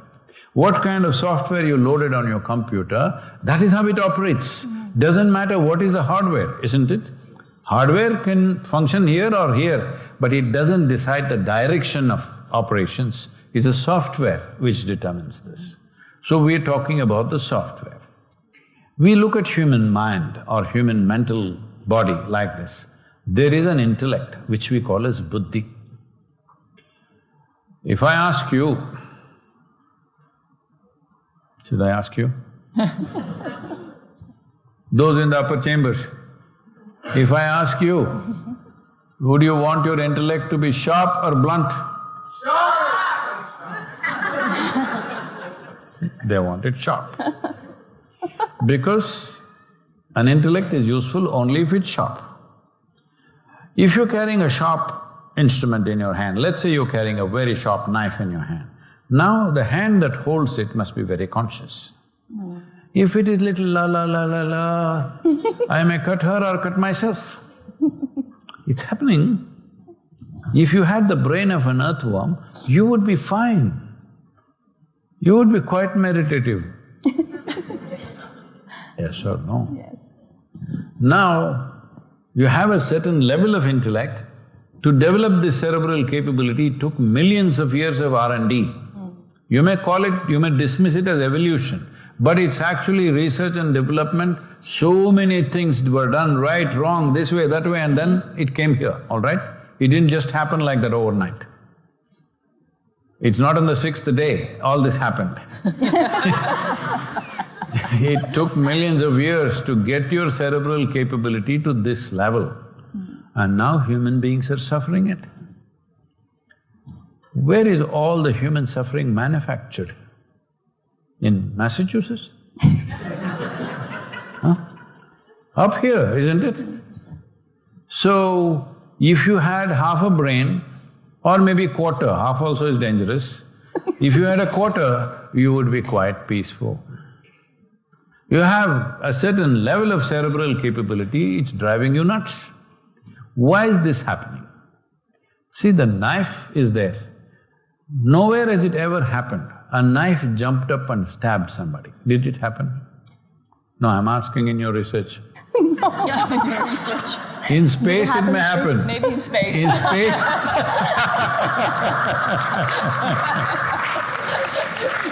What kind of software you loaded on your computer, that is how it operates. Doesn't matter what is the hardware, isn't it? Hardware can function here or here, but it doesn't decide the direction of operations. It's a software which determines this. So we're talking about the software. We look at human mind or human mental body like this. There is an intellect which we call as buddhi. If I ask you, should I ask you? Those in the upper chambers, if I ask you, would you want your intellect to be sharp or blunt? Sharp! They want it sharp. Because an intellect is useful only if it's sharp. If you're carrying a sharp instrument in your hand, let's say you're carrying a very sharp knife in your hand, now the hand that holds it must be very conscious. If it is little la la la la la, I may cut her or cut myself. It's happening. If you had the brain of an earthworm, you would be fine. You would be quite meditative. Yes or no? Yes. Now, you have a certain level of intellect. To develop this cerebral capability, it took millions of years of R&D. You may call it, you may dismiss it as evolution, but it's actually research and development. So many things were done right, wrong, this way, that way, and then it came here, all right? It didn't just happen like that overnight. It's not on the sixth day all this happened. It took millions of years to get your cerebral capability to this level, and now human beings are suffering it. Where is all the human suffering manufactured? In Massachusetts? Huh? Up here, isn't it? So, if you had half a brain, or maybe quarter, half also is dangerous, if you had a quarter, you would be quite peaceful. You have a certain level of cerebral capability, it's driving you nuts. Why is this happening? See, the knife is there. Nowhere has it ever happened, a knife jumped up and stabbed somebody. Did it happen? No, I'm asking in your research. Yeah, in your research. In space it may happen. Maybe in space. In space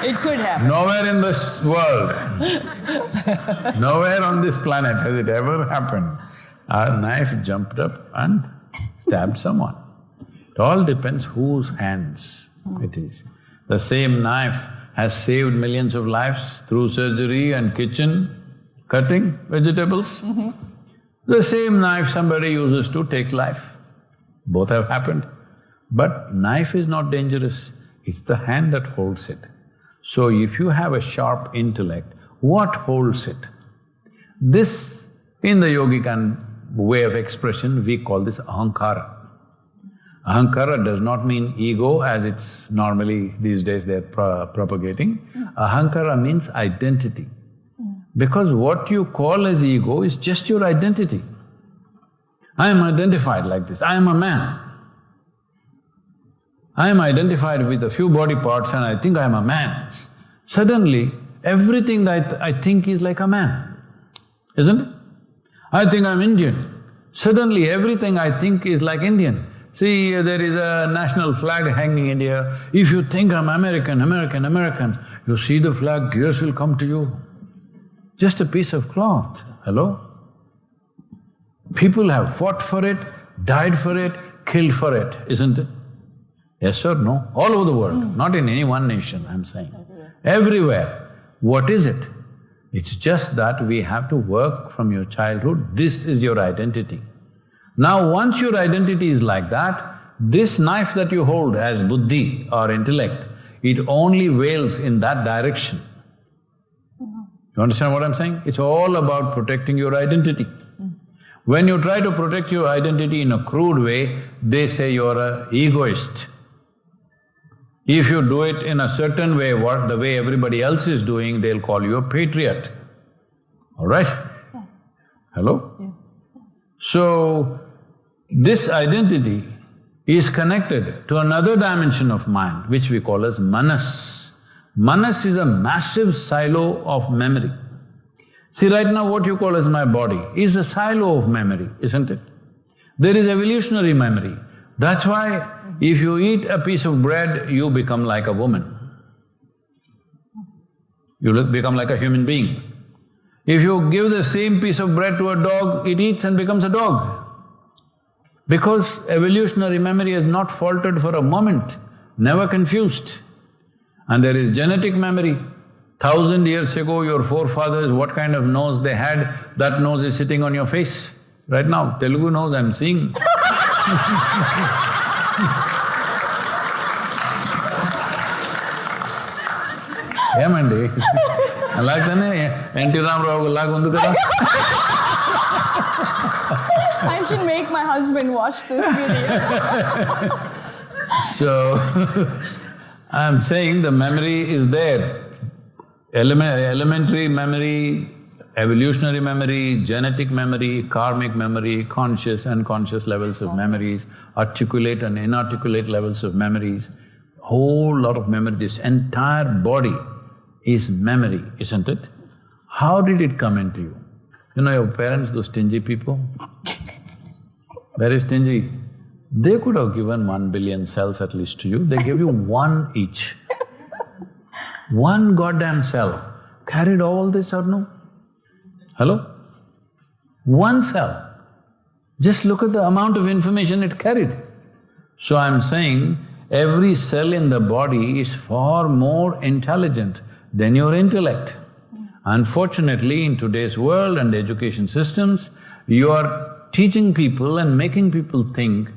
It could happen. nowhere in this world, nowhere on this planet has it ever happened, a knife jumped up and stabbed someone. It all depends whose hands it is. The same knife has saved millions of lives through surgery and kitchen, cutting vegetables. The same knife somebody uses to take life. Both have happened. But knife is not dangerous, it's the hand that holds it. So if you have a sharp intellect, what holds it? This, in the yogic way of expression, we call this ahankara. Ahankara does not mean ego as it's normally these days they're propagating. Ahankara means identity. Because what you call as ego is just your identity. I am identified like this, I am a man. I am identified with a few body parts and I think I am a man. Suddenly, everything that I think is like a man, isn't it? I think I'm Indian. Suddenly, everything I think is like Indian. See, there is a national flag hanging in here. If you think I'm American, you see the flag, tears will come to you. Just a piece of cloth, hello? People have fought for it, died for it, killed for it, isn't it? Yes or no? All over the world, not in any one nation, I'm saying. Everywhere. What is it? It's just that we have to work from your childhood, this is your identity. Now once your identity is like that, this knife that you hold as buddhi or intellect, it only wails in that direction. You understand what I'm saying? It's all about protecting your identity. When you try to protect your identity in a crude way, they say you're an egoist. If you do it in a certain way, the way everybody else is doing, they'll call you a patriot. All right? Yeah. Hello? Yeah. So, this identity is connected to another dimension of mind, which we call as manas. Manas is a massive silo of memory. See, right now what you call as my body is a silo of memory, isn't it? There is evolutionary memory. That's why if you eat a piece of bread, you become like a woman. You become like a human being. If you give the same piece of bread to a dog, it eats and becomes a dog. Because evolutionary memory has not faltered for a moment, never confused. And there is genetic memory. 1,000 years ago, your forefathers, what kind of nose they had, that nose is sitting on your face. Right now, Telugu nose I'm seeing. ఏమండి అలాగనే NT Ramarao లాగా ఉంది కదా. I should make my husband watch this video. So, I'm saying the memory is there. Elementary memory, evolutionary memory, genetic memory, karmic memory, conscious and unconscious levels of memories, articulate and inarticulate levels of memories, whole lot of memory. This entire body is memory, isn't it? How did it come into you? You know your parents, those stingy people? Very stingy. They could have given 1 billion cells at least to you, they gave you one each. One goddamn cell carried all this or no? Hello? One cell. Just look at the amount of information it carried. So I'm saying every cell in the body is far more intelligent than your intellect. Unfortunately, in today's world and education systems, you are teaching people and making people think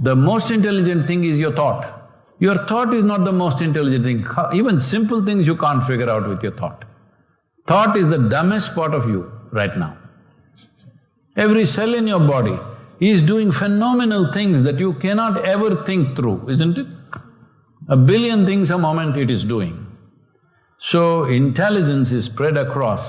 the most intelligent thing is your thought. Your thought is not the most intelligent thing. Even simple things you can't figure out with your thought. Thought is the dumbest part of you right now. Every cell in your body is doing phenomenal things that you cannot ever think through, isn't it? 1 billion things a moment it is doing. So, intelligence is spread across,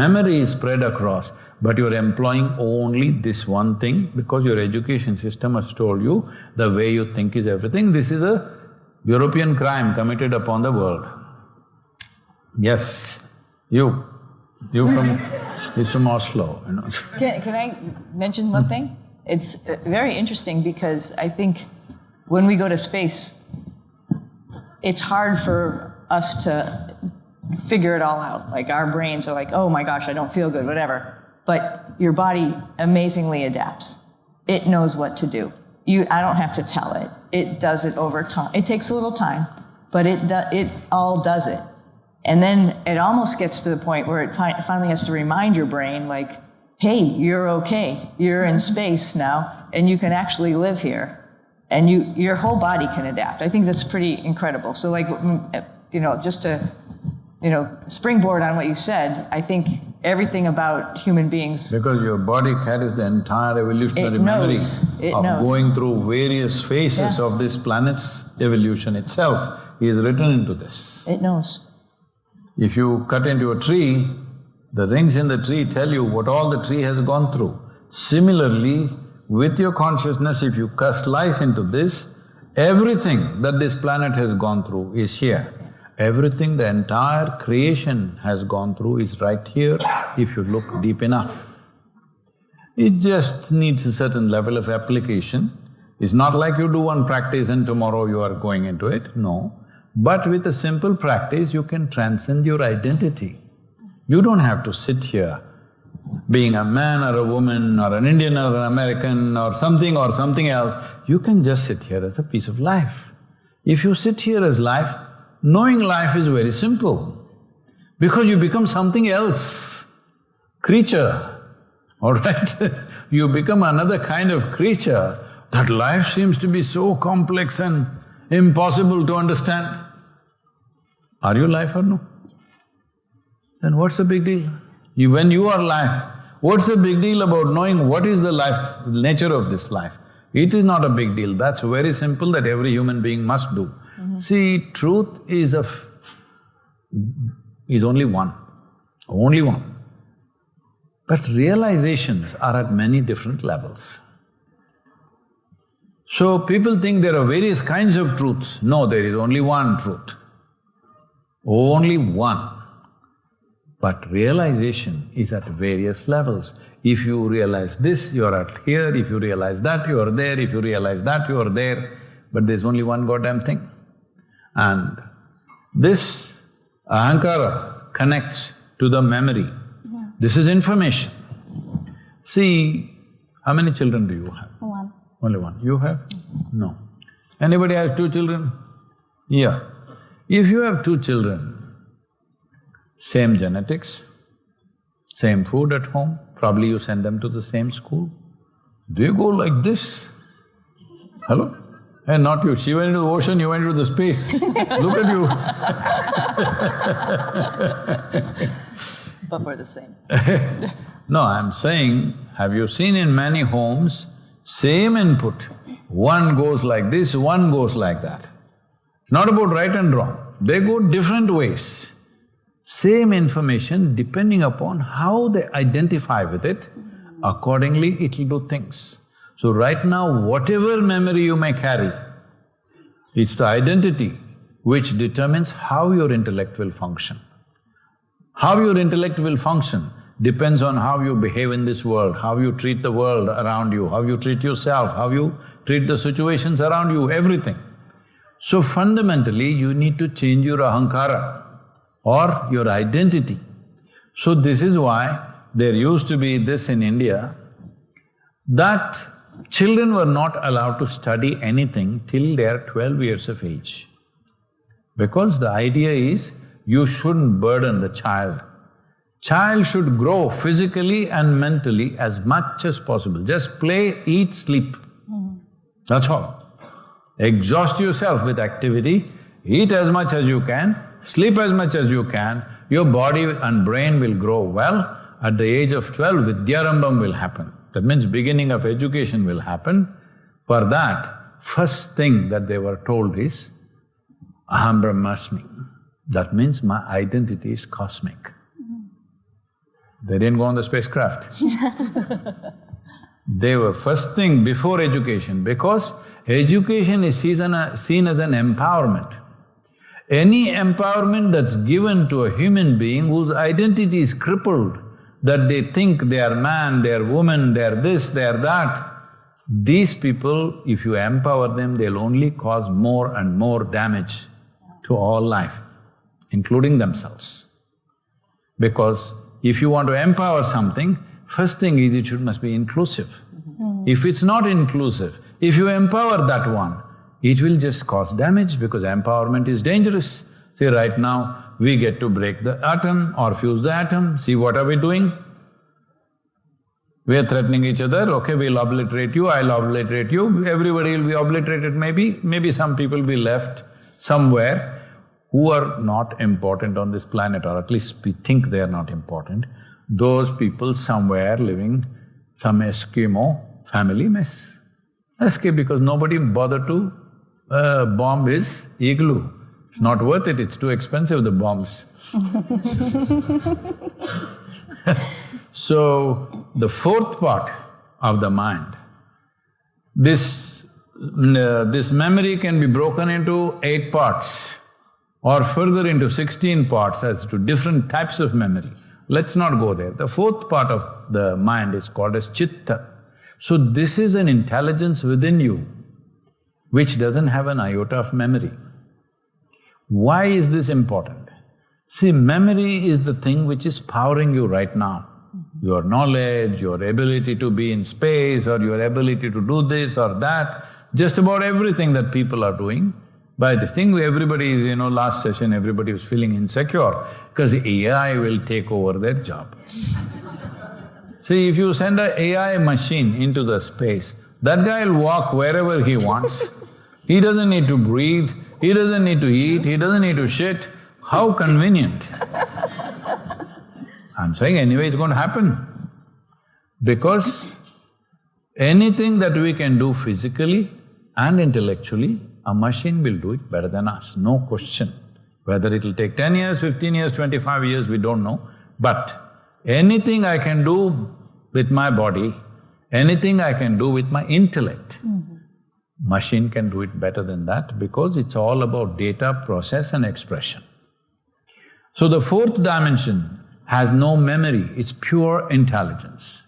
memory is spread across, but you're employing only this one thing because your education system has told you the way you think is everything. This is a European crime committed upon the world. Yes, you from Oslo, you know. Can I mention one thing? It's very interesting because I think when we go to space, it's hard for us to figure it all out. Like our brains are like, oh my gosh, I don't feel good, whatever. But your body amazingly adapts. It knows what to do. I don't have to tell it. It does it over time. It takes a little time, but it all does it. And then it almost gets to the point where it finally has to remind your brain like, hey, you're okay. You're in space now, and you can actually live here. And your whole body can adapt. I think that's pretty incredible. So like, you know, just to, you know, springboard on what you said, I think everything about human beings… Because your body carries the entire evolutionary memory of going through various phases of this planet's evolution itself is written into this. It knows. If you cut into a tree, the rings in the tree tell you what all the tree has gone through. Similarly, with your consciousness, if you slice into this, everything that this planet has gone through is here. Everything the entire creation has gone through is right here if you look deep enough. It just needs a certain level of application. It's not like you do one practice and tomorrow you are going into it, no. But with a simple practice, you can transcend your identity. You don't have to sit here being a man or a woman or an Indian or an American or something else. You can just sit here as a piece of life. If you sit here as life, knowing life is very simple because you become something else, creature, all right? You become another kind of creature. That life seems to be so complex and impossible to understand. Are you life or no? Then what's the big deal? When you are life, What's the big deal about knowing what is the life, nature of this life? It is not a big deal, that's very simple that every human being must do. See, truth is only one. But realizations are at many different levels. So people think there are various kinds of truths. No, there is only one truth. Only one. But realization is at various levels. If you realize this, you are at here, if you realize that, you are there, if you realize that, you are there, but there's only one goddamn thing. And this ahankara connects to the memory. This is information. See, how many children do you have? One. Only one. You have? No. Anybody has 2 children? Yeah. If you have 2 children, same genetics, same food at home, probably you send them to the same school. Do you go like this? Hello? Hey, not you. She went into the ocean, you went into the space. Look at you. But we're the same. No, I'm saying, have you seen in many homes, same input, one goes like this, one goes like that. It's not about right and wrong, they go different ways. Same information, depending upon how they identify with it, accordingly it'll do things. So right now, whatever memory you may carry, it's the identity which determines how your intellect will function. How your intellect will function depends on how you behave in this world, how you treat the world around you, how you treat yourself, how you treat the situations around you, everything. So fundamentally, you need to change your ahankara or your identity. So this is why there used to be this in India, that children were not allowed to study anything till they are 12 years of age. Because the idea is, you shouldn't burden the child. Child should grow physically and mentally as much as possible. Just play, eat, sleep. That's all. Exhaust yourself with activity, eat as much as you can, sleep as much as you can, your body and brain will grow well. At the age of 12, Vidyarambham will happen. That means beginning of education will happen. For that, first thing that they were told is, Aham Brahmasmi. That means my identity is cosmic. They didn't go on the spacecraft. They were first thing before education, because education is seen as an empowerment. Any empowerment that's given to a human being whose identity is crippled, that they think they are man, they are woman, they are this, they are that, these people, if you empower them, they'll only cause more and more damage to all life, including themselves. Because if you want to empower something, first thing is it must be inclusive. If it's not inclusive, if you empower that one, it will just cause damage because empowerment is dangerous. See, right now, we get to break the atom or fuse the atom, see what are we doing? We are threatening each other, okay, we'll obliterate you, I'll obliterate you, everybody will be obliterated maybe some people will be left somewhere who are not important on this planet, or at least we think they are not important. Those people somewhere living, some Eskimo family may escape because nobody bothered to bomb his igloo. It's not worth it, it's too expensive, the bombs. So, the fourth part of the mind, this memory can be broken into 8 parts or further into 16 parts as to different types of memory. Let's not go there. The fourth part of the mind is called as chitta. So this is an intelligence within you which doesn't have an iota of memory. Why is this important? See, memory is the thing which is powering you right now. Your knowledge, your ability to be in space, or your ability to do this or that, just about everything that people are doing. By the thing everybody is, last session everybody was feeling insecure because AI will take over their job. See, if you send an AI machine into the space, that guy will walk wherever he wants. He doesn't need to breathe, he doesn't need to eat, he doesn't need to shit. How convenient. I'm saying anyway it's going to happen. Because anything that we can do physically and intellectually, a machine will do it better than us, no question. Whether it'll take 10 years, 15 years, 25 years, we don't know. But anything I can do with my body, anything I can do with my intellect, machine can do it better than that because it's all about data, process and expression. So the fourth dimension has no memory, it's pure intelligence.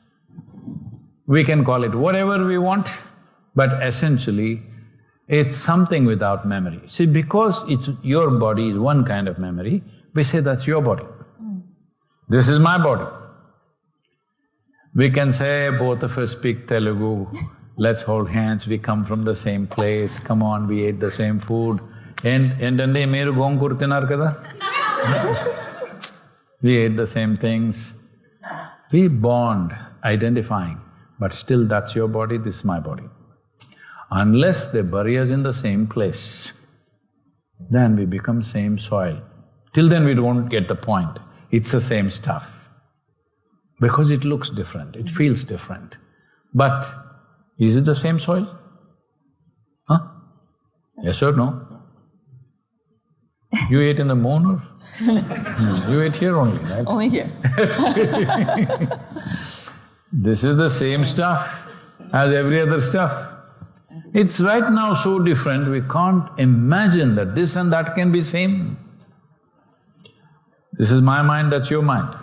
We can call it whatever we want, but essentially, it's something without memory. See, because it's your body is one kind of memory, we say that's your body. This is my body. We can say, both of us speak Telugu, let's hold hands, we come from the same place, come on, we ate the same food. Entande meeru gonkur tinnaru kada? We ate the same things. We bond, identifying, but still that's your body, this is my body. Unless they bury us in the same place, then we become same soil. Till then we don't get the point, it's the same stuff. Because it looks different, it feels different. But is it the same soil? Huh? Yes or no? You ate in the moon or? You ate here only, right? Only here. This is the same stuff as every other stuff. It's right now so different, we can't imagine that this and that can be same. This is my mind, that's your mind.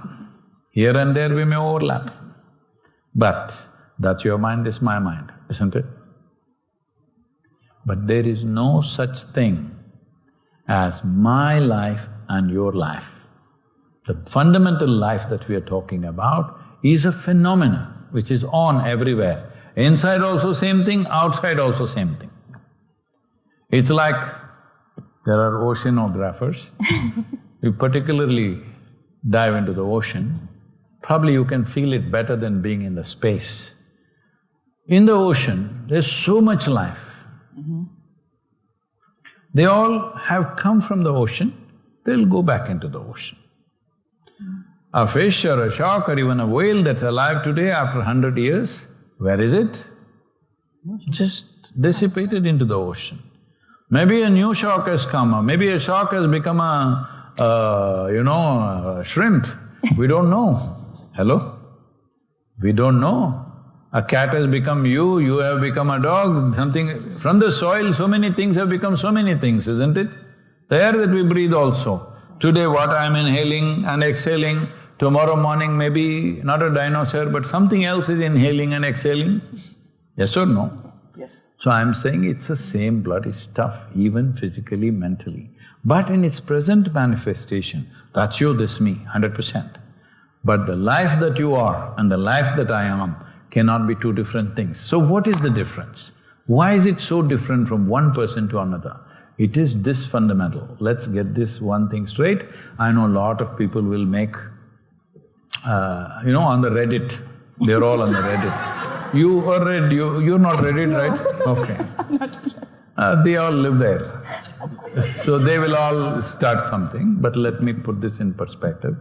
Here and there we may overlap, but that's your mind, this is my mind, isn't it? But there is no such thing as my life and your life. The fundamental life that we are talking about is a phenomenon which is on everywhere. Inside also same thing, outside also same thing. It's like there are oceanographers. You particularly dive into the ocean, probably you can feel it better than being in the space. In the ocean, there's so much life. They all have come from the ocean, they'll go back into the ocean. A fish or a shark or even a whale that's alive today after 100 years, where is it? Just dissipated into the ocean. Maybe a new shark has come, or maybe a shark has become a shrimp. We don't know. Hello? We don't know. A cat has become you have become a dog, something… From the soil, so many things have become so many things, isn't it? The air that we breathe also. Today what I'm inhaling and exhaling, tomorrow morning maybe not a dinosaur but something else is inhaling and exhaling. Yes or no? Yes. So I'm saying it's the same bloody stuff, even physically, mentally. But in its present manifestation, that's you, this me, 100%. But the life that you are and the life that I am cannot be two different things. So what is the difference? Why is it so different from one person to another? It is this fundamental. Let's get this one thing straight. I know a lot of people will make, on the Reddit, they're all on the Reddit. You are you're not Reddit, right? Okay. They all live there. So they will all start something, but let me put this in perspective.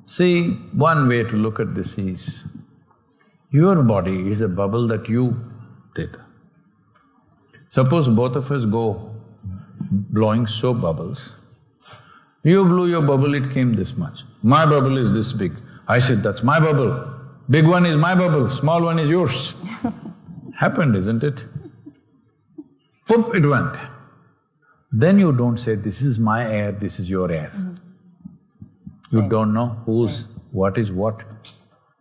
See, one way to look at this is, your body is a bubble that you did. Suppose both of us go blowing soap bubbles. You blew your bubble, it came this much. My bubble is this big. I said, that's my bubble. Big one is my bubble, small one is yours. Happened, isn't it? Poof, it went. Then you don't say, this is my air, this is your air. You don't know what is what.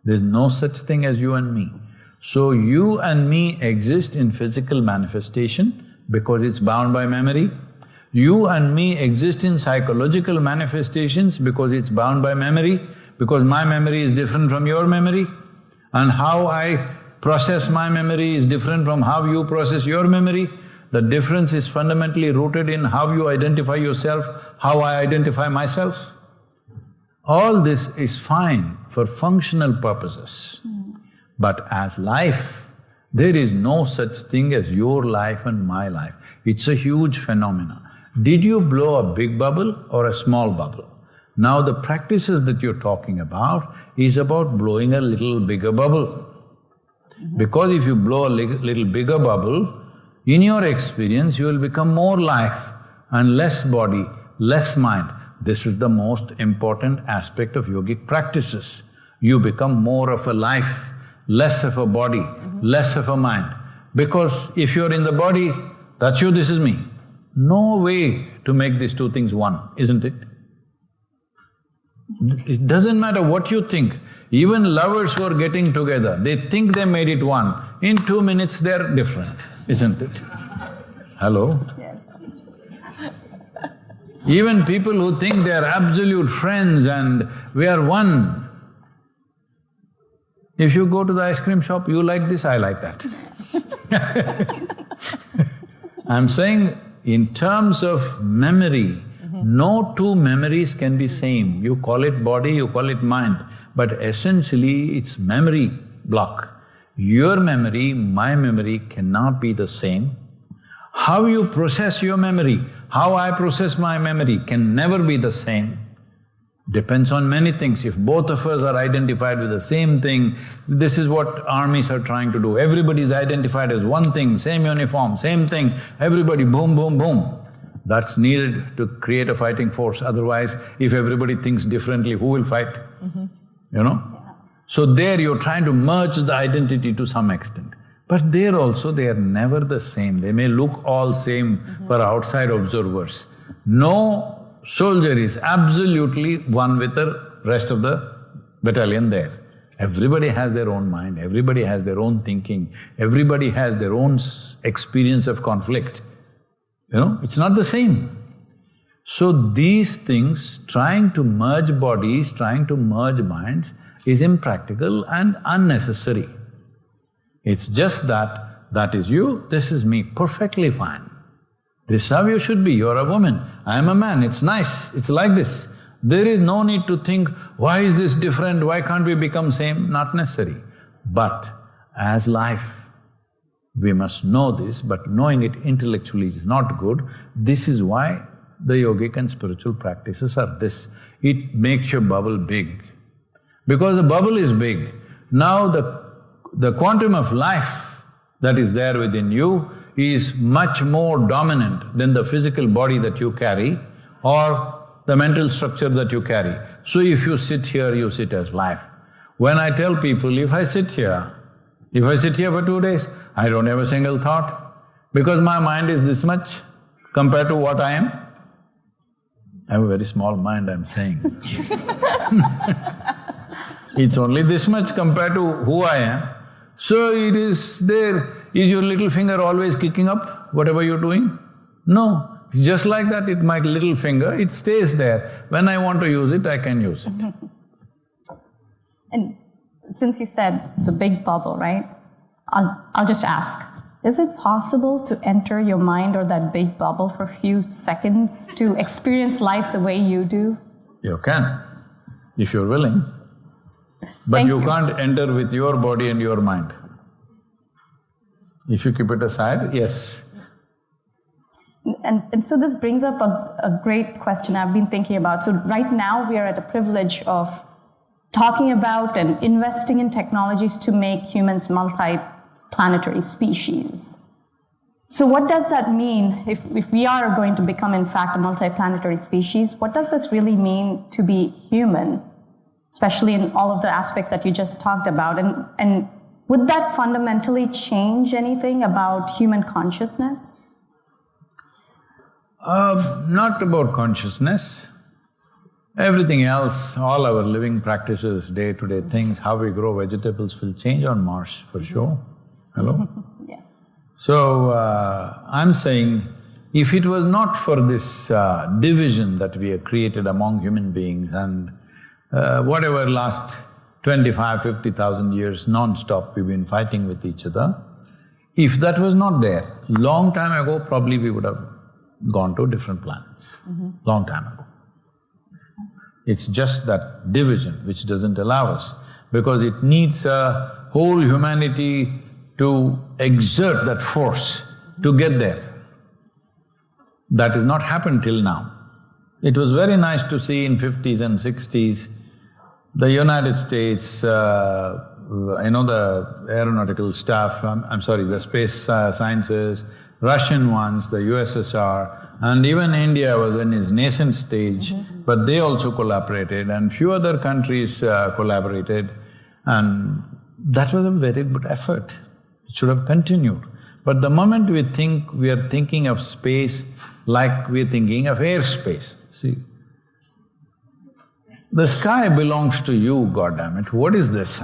There's no such thing as you and me. So you and me exist in physical manifestation because it's bound by memory. You and me exist in psychological manifestations because it's bound by memory, because my memory is different from your memory, and how I process my memory is different from how you process your memory. The difference is fundamentally rooted in how you identify yourself, how I identify myself. All this is fine for functional purposes. But as life, there is no such thing as your life and my life. It's a huge phenomenon. Did you blow a big bubble or a small bubble? Now the practices that you're talking about is about blowing a little bigger bubble. Because if you blow a little bigger bubble, in your experience you will become more life and less body, less mind. This is the most important aspect of yogic practices. You become more of a life, less of a body, less of a mind. Because if you're in the body, that's you, this is me. No way to make these two things one, isn't it? It doesn't matter what you think. Even lovers who are getting together, they think they made it one. In 2 minutes, they're different, isn't it? Hello? Even people who think they're absolute friends and we are one. If you go to the ice cream shop, you like this, I like that. I'm saying in terms of memory, no two memories can be same. You call it body, you call it mind, but essentially it's memory block. Your memory, my memory cannot be the same. How you process your memory, how I process my memory can never be the same. Depends on many things. If both of us are identified with the same thing, this is what armies are trying to do. Everybody is identified as one thing, same uniform, same thing, everybody boom, boom, boom. That's needed to create a fighting force, otherwise if everybody thinks differently, who will fight? You know? So there you're trying to merge the identity to some extent. But there also they are never the same. They may look all same for outside observers. No soldier is absolutely one with the rest of the battalion there. Everybody has their own mind, everybody has their own thinking, everybody has their own experience of conflict. You know, it's not the same. So these things, trying to merge bodies, trying to merge minds is impractical and unnecessary. It's just that, that is you, this is me, perfectly fine. This is how you should be, you're a woman, I am a man, it's nice, it's like this. There is no need to think, why is this different, why can't we become same? Not necessary. But as life, we must know this, but knowing it intellectually is not good. This is why the yogic and spiritual practices are this. It makes your bubble big. Because the bubble is big, now the quantum of life that is there within you is much more dominant than the physical body that you carry or the mental structure that you carry. So if you sit here, you sit as life. When I tell people, if I sit here for 2 days, I don't have a single thought because my mind is this much compared to what I am. I have a very small mind, I'm saying. It's only this much compared to who I am. So it is there. Is your little finger always kicking up, whatever you're doing? No, it's just like that, my little finger, it stays there. When I want to use it, I can use it. And since you said it's a big bubble, right? I'll just ask, is it possible to enter your mind or that big bubble for a few seconds to experience life the way you do? You can, if you're willing. But you can't enter with your body and your mind. If you keep it aside, yes. And so this brings up a great question I've been thinking about. So right now we are at a privilege of talking about and investing in technologies to make humans multi-planetary species. So what does that mean if we are going to become in fact a multi-planetary species? What does this really mean to be human, especially in all of the aspects that you just talked about? And would that fundamentally change anything about human consciousness? Not about consciousness. Everything else, all our living practices, day-to-day things, how we grow vegetables will change on Mars for sure. Hello? Yes. So, I'm saying, if it was not for this division that we have created among human beings and whatever last 25, 50,000 years non-stop we've been fighting with each other, if that was not there, long time ago probably we would have gone to different planets, long time ago. It's just that division which doesn't allow us, because it needs a whole humanity to exert that force to get there. That has not happened till now. It was very nice to see in 50s and 60s, the United States, the aeronautical staff, the space sciences, Russian ones, the USSR, and even India was in its nascent stage, but they also collaborated, and few other countries collaborated, and that was a very good effort. It should have continued. But the moment we think we are thinking of space like we're thinking of airspace, see. The sky belongs to you, goddammit, what is this?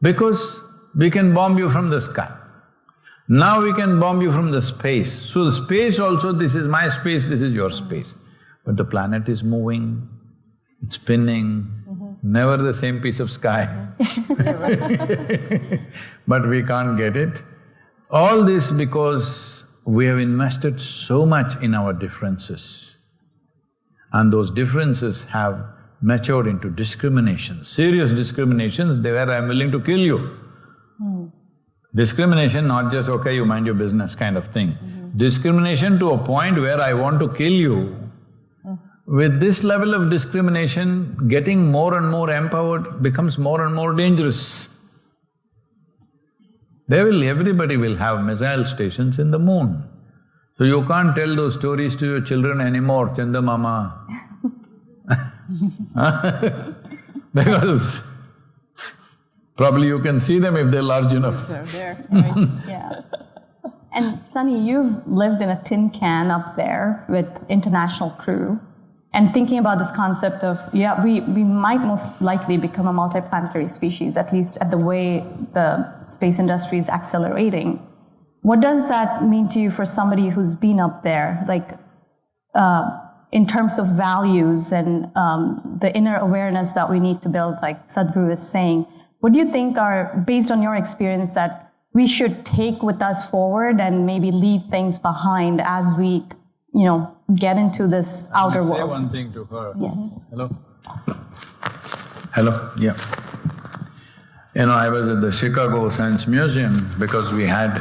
Because we can bomb you from the sky. Now we can bomb you from the space. So the space also, this is my space, this is your space. But the planet is moving, it's spinning, never the same piece of sky. But we can't get it. All this because we have invested so much in our differences. And those differences have matured into discrimination, serious discriminations, where I'm willing to kill you. Discrimination, not just, okay, you mind your business kind of thing. Discrimination to a point where I want to kill you. With this level of discrimination, getting more and more empowered becomes more and more dangerous. Everybody will have missile stations in the moon. So you can't tell those stories to your children anymore, Chanda Mama. Because probably you can see them if they're large enough. They're there, right? Yeah. And Sunny, you've lived in a tin can up there with international crew, and thinking about this concept of, yeah, we might most likely become a multi-planetary species, at least at the way the space industry is accelerating. What does that mean to you for somebody who's been up there, like in terms of values and the inner awareness that we need to build, like Sadhguru is saying? What do you think are, based on your experience, that we should take with us forward and maybe leave things behind as we, get into this outer world? Say one thing to her. Yes. Hello? Hello? Yeah. I was at the Chicago Science Museum because we had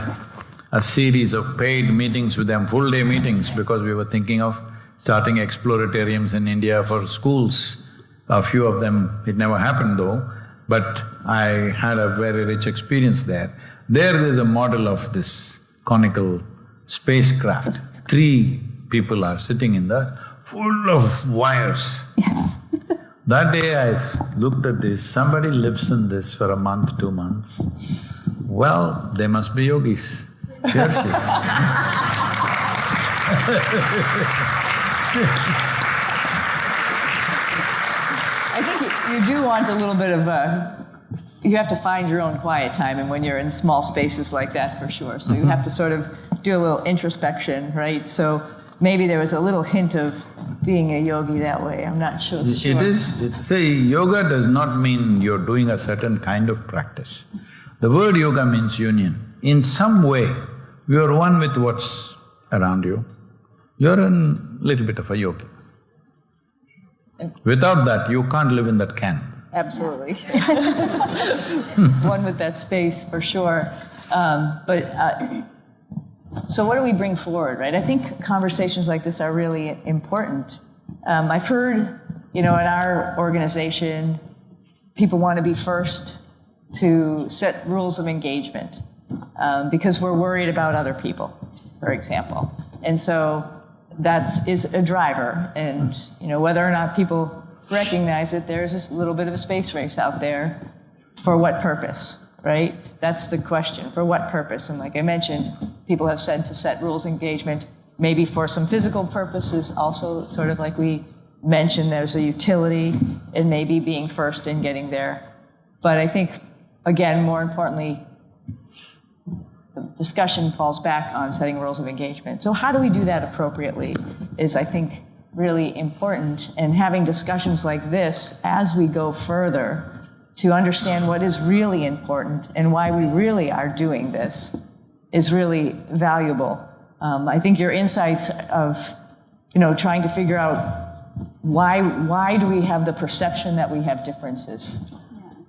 a series of paid meetings with them, full-day meetings, because we were thinking of starting exploratoriums in India for schools. A few of them, it never happened though, but I had a very rich experience there. There is a model of this conical spacecraft. 3 people are sitting in that, full of wires. Yes. That day I looked at this, somebody lives in this for a month, 2 months. Well, they must be yogis. Here she is. I think you do want a little bit of you have to find your own quiet time, and when you're in small spaces like that, for sure. So you have to sort of do a little introspection, right? So maybe there was a little hint of being a yogi that way, I'm not sure. It is… yoga does not mean you're doing a certain kind of practice. The word yoga means union. In some way, you're one with what's around you. You're a little bit of a yogi. Without that, you can't live in that can. Absolutely. One with that space, for sure. So what do we bring forward, right? I think conversations like this are really important. I've heard, in our organization, people want to be first to set rules of engagement because we're worried about other people, for example. And so that is a driver. And, whether or not people recognize it, there's this little bit of a space race out there. For what purpose, right? That's the question, for what purpose? And like I mentioned, people have said to set rules of engagement, maybe for some physical purposes, also sort of like we mentioned, there's a utility in maybe being first in getting there. But I think, again, more importantly, the discussion falls back on setting rules of engagement. So how do we do that appropriately is, I think, really important. And having discussions like this as we go further to understand what is really important and why we really are doing this is really valuable. I think your insights of, trying to figure out why do we have the perception that we have differences?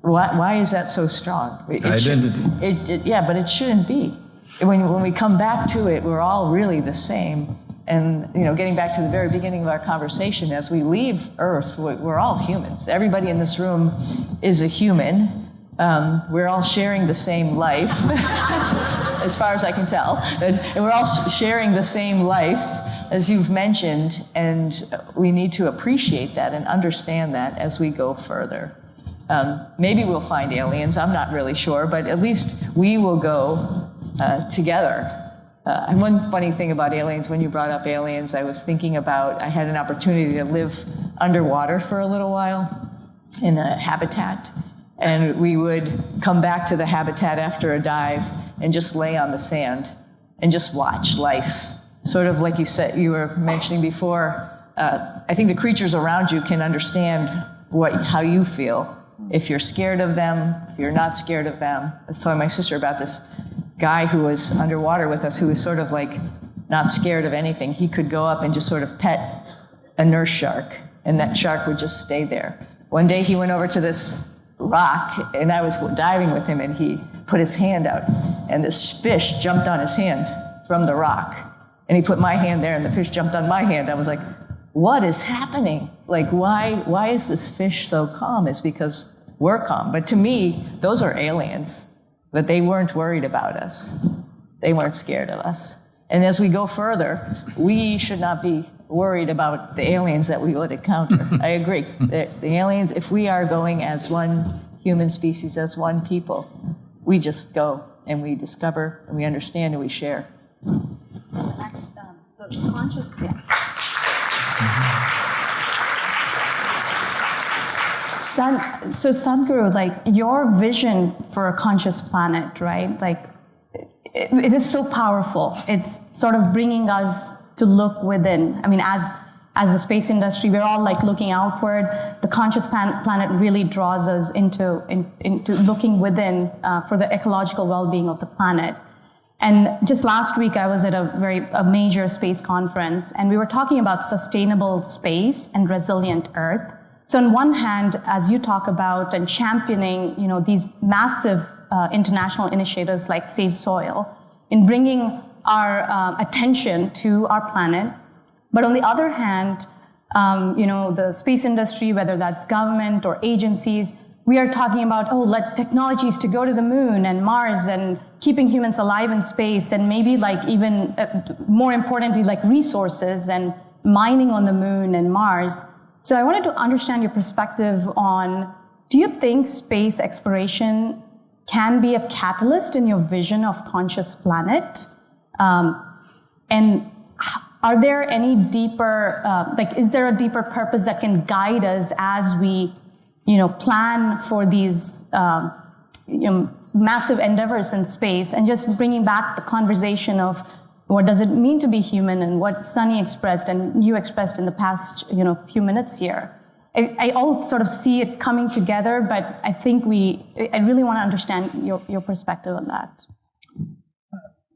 Why is that so strong? Identity. Yeah, but it shouldn't be. When we come back to it, we're all really the same. And, getting back to the very beginning of our conversation, as we leave Earth, we're all humans. Everybody in this room is a human. We're all sharing the same life, as far as I can tell. And we're all sharing the same life, as you've mentioned, and we need to appreciate that and understand that as we go further. Maybe we'll find aliens, I'm not really sure, but at least we will go together. And one funny thing about aliens, when you brought up aliens, I was thinking about, I had an opportunity to live underwater for a little while in a habitat, and we would come back to the habitat after a dive and just lay on the sand and just watch life. Sort of like you were mentioning before, I think the creatures around you can understand how you feel. If you're scared of them, if you're not scared of them. I was telling my sister about this guy who was underwater with us who was sort of like not scared of anything. He could go up and just sort of pet a nurse shark, and that shark would just stay there. One day he went over to this rock, and I was diving with him, and he put his hand out, and this fish jumped on his hand from the rock. And he put my hand there, and the fish jumped on my hand. I was like, what is happening? Like, why is this fish so calm? It's because we're calm. But to me, those are aliens. But they weren't worried about us. They weren't scared of us. And as we go further, we should not be worried about the aliens that we would encounter. I agree. The aliens, if we are going as one human species, as one people, we just go and we discover and we understand and we share. The conscious, So Sadhguru, like your vision for a conscious planet, right? Like it is so powerful. It's sort of bringing us to look within. I mean, as the space industry, we're all like looking outward. The conscious planet really draws us into looking within for the ecological well-being of the planet. And just last week, I was at a major space conference, and we were talking about sustainable space and resilient Earth. So on one hand, as you talk about and championing, these massive international initiatives like Save Soil, in bringing our attention to our planet. But on the other hand, the space industry, whether that's government or agencies, we are talking about, let technologies to go to the moon and Mars and keeping humans alive in space, and maybe like even more importantly, like resources and mining on the moon and Mars. So I wanted to understand your perspective on, do you think space exploration can be a catalyst in your vision of conscious planet? And are there any deeper, is there a deeper purpose that can guide us as we, plan for these, massive endeavors in space, and just bringing back the conversation of what does it mean to be human, and what Sunny expressed and you expressed in the past, few minutes here. I all sort of see it coming together, but I think I really want to understand your perspective on that.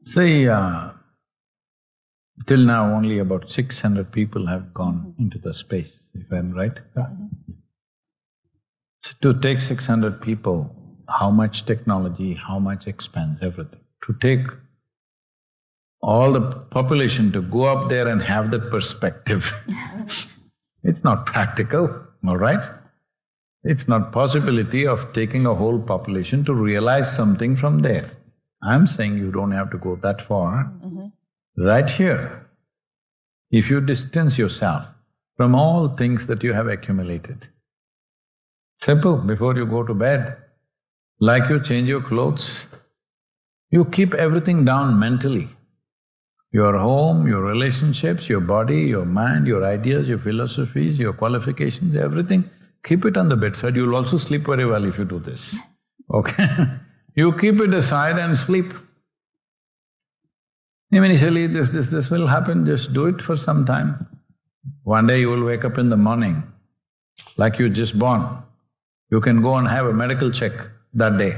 See, till now only about 600 people have gone into the space, if I'm right. So to take 600 people, how much technology, how much expense, everything. To take all the population to go up there and have that perspective, it's not practical, all right? It's not possibility of taking a whole population to realize something from there. I'm saying you don't have to go that far. Right here, if you distance yourself from all things that you have accumulated, simple, before you go to bed, like you change your clothes, you keep everything down mentally. Your home, your relationships, your body, your mind, your ideas, your philosophies, your qualifications, everything, keep it on the bedside. You'll also sleep very well if you do this, okay? You keep it aside and sleep. Initially, this will happen, just do it for some time. One day you will wake up in the morning, like you just born. You can go and have a medical check that day.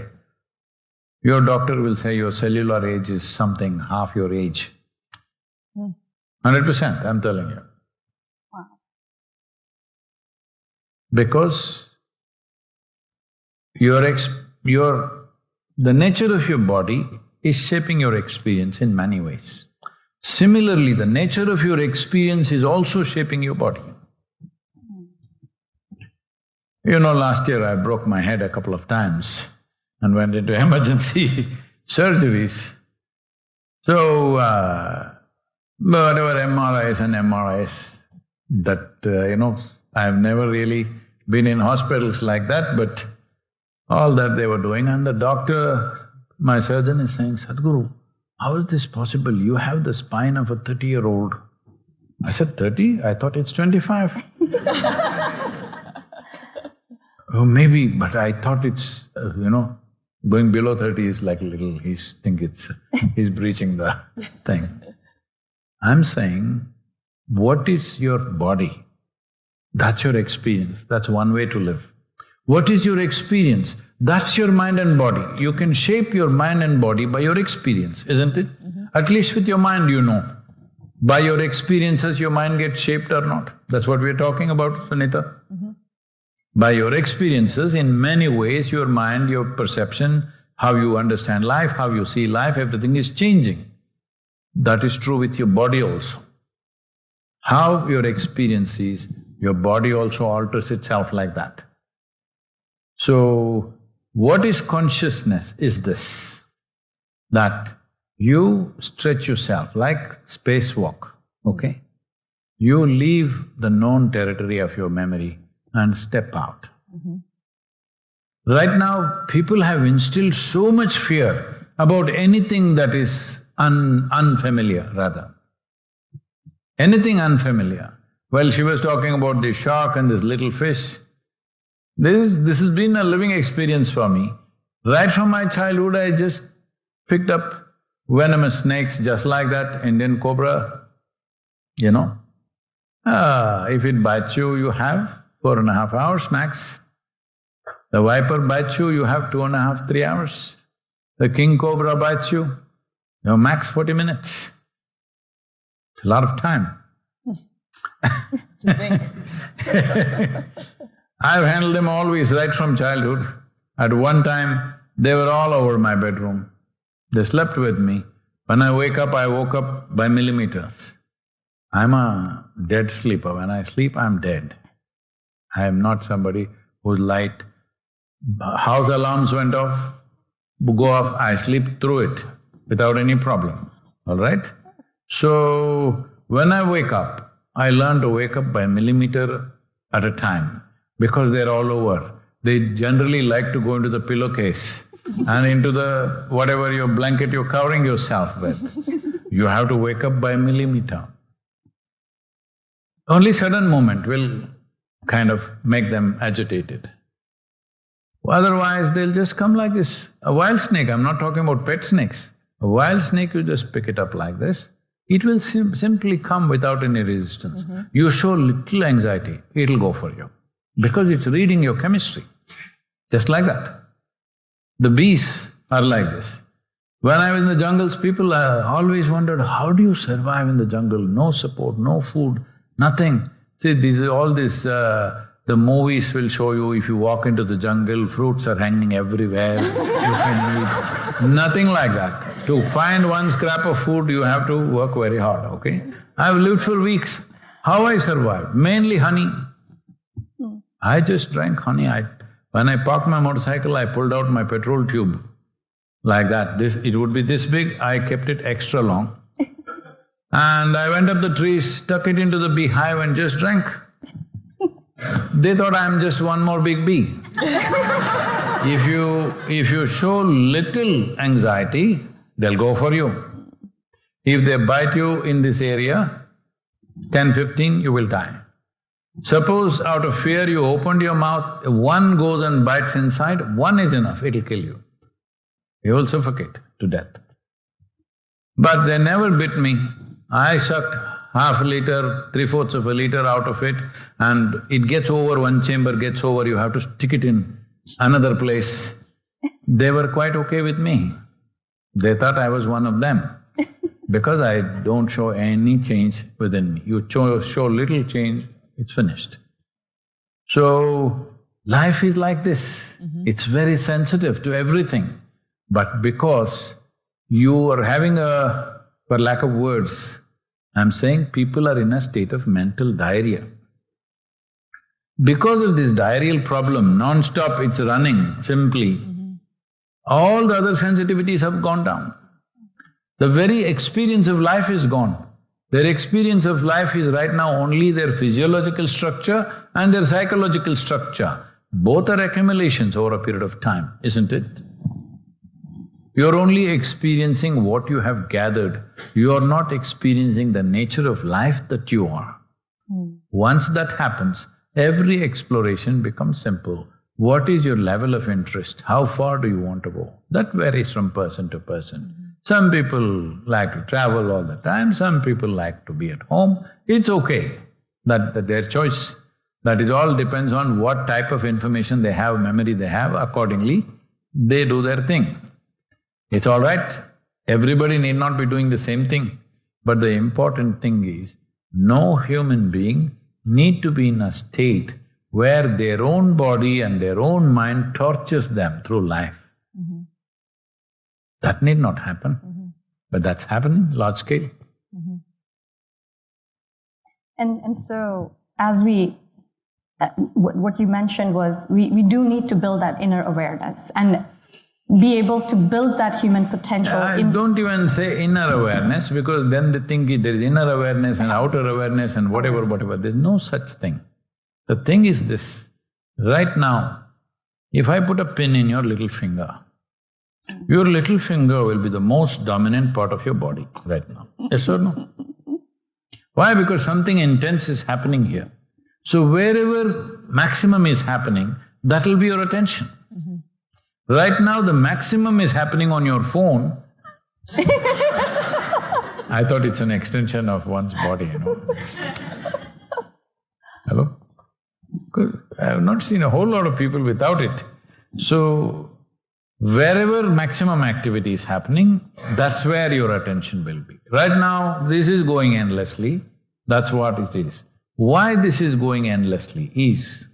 Your doctor will say your cellular age is something, half your age. 100%, I'm telling you. Wow. Because the nature of your body is shaping your experience in many ways. Similarly, the nature of your experience is also shaping your body. You know, last year I broke my head a couple of times and went into emergency surgeries. So, whatever MRIs and MRIs that, I've never really been in hospitals like that, but all that they were doing, and the doctor, my surgeon is saying, Sadhguru, how is this possible? You have the spine of a 30-year-old. I said, 30? I thought it's 25. Oh, maybe, but I thought it's, going below 30 is like a little, he's breaching the thing. I'm saying, what is your body? That's your experience, that's one way to live. What is your experience? That's your mind and body. You can shape your mind and body by your experience, isn't it? At least with your mind you know. By your experiences, your mind gets shaped or not. That's what we're talking about, Sunita. By your experiences, in many ways, your mind, your perception, how you understand life, how you see life, everything is changing. That is true with your body also. How your experience is, your body also alters itself like that. So, what is consciousness is this, that you stretch yourself like spacewalk, okay? You leave the known territory of your memory and step out. Right now, people have instilled so much fear about anything that is unfamiliar, rather. Anything unfamiliar. Well, she was talking about this shark and this little fish. This has been a living experience for me. Right from my childhood, I just picked up venomous snakes just like that, Indian cobra, if it bites you, you have 4.5 hours max. The viper bites you, you have 2.5, 3 hours. The king cobra bites you, max 40 minutes. It's a lot of time. To think. I've handled them always right from childhood. At one time, they were all over my bedroom. They slept with me. When I woke up by millimeters. I'm a dead sleeper. When I sleep, I'm dead. I am not somebody who's light. House alarms went off, go off, I sleep through it without any problem, all right? So, when I wake up, I learn to wake up by millimeter at a time. Because they're all over. They generally like to go into the pillowcase and into the… whatever your blanket you're covering yourself with. You have to wake up by millimeter. Only sudden moment will kind of make them agitated. Otherwise, they'll just come like this. A wild snake, I'm not talking about pet snakes. A wild snake, you just pick it up like this. It will simply come without any resistance. You show little anxiety, it'll go for you. Because it's reading your chemistry, just like that. The bees are like this. When I was in the jungles, people always wondered, how do you survive in the jungle? No support, no food, nothing. See, the movies will show you if you walk into the jungle, fruits are hanging everywhere, you can eat. Nothing like that. To find one scrap of food, you have to work very hard, okay? I've lived for weeks. How I survived? Mainly honey. I just drank honey. When I parked my motorcycle, I pulled out my petrol tube like that. It would be this big, I kept it extra long. And I went up the trees, stuck it into the beehive and just drank. They thought I'm just one more big bee. If you show little anxiety, they'll go for you. If they bite you in this area, 10, 15, you will die. Suppose out of fear you opened your mouth, one goes and bites inside, one is enough, it'll kill you. You will suffocate to death. But they never bit me. I sucked half a liter, 3/4 of a liter out of it, and it gets over, one chamber gets over, you have to stick it in another place. They were quite okay with me. They thought I was one of them because I don't show any change within me. You show little change, it's finished. So, life is like this. It's very sensitive to everything. But because you are having a for lack of words, I'm saying people are in a state of mental diarrhea. Because of this diarrheal problem, non-stop it's running simply, all the other sensitivities have gone down. The very experience of life is gone. Their experience of life is right now only their physiological structure and their psychological structure. Both are accumulations over a period of time, isn't it? You're only experiencing what you have gathered. You're not experiencing the nature of life that you are. Once that happens, every exploration becomes simple. What is your level of interest? How far do you want to go? That varies from person to person. Some people like to travel all the time, some people like to be at home. It's okay, that's their choice. That it all depends on what type of information they have, memory they have, accordingly they do their thing. It's all right, everybody need not be doing the same thing. But the important thing is, no human being need to be in a state where their own body and their own mind tortures them through life. That need not happen, but that's happening large scale. And so, as what you mentioned was, we do need to build that inner awareness and be able to build that human potential. Don't even say inner awareness, because then they think there is inner awareness and outer awareness and whatever. There's no such thing. The thing is this, right now, if I put a pin in your little finger, your little finger will be the most dominant part of your body right now. Yes or no? Why? Because something intense is happening here. So wherever maximum is happening, that'll be your attention. Right now, the maximum is happening on your phone. I thought it's an extension of one's body, Hello? Good. I have not seen a whole lot of people without it. So, wherever maximum activity is happening, that's where your attention will be. Right now, this is going endlessly, that's what it is. Why this is going endlessly is,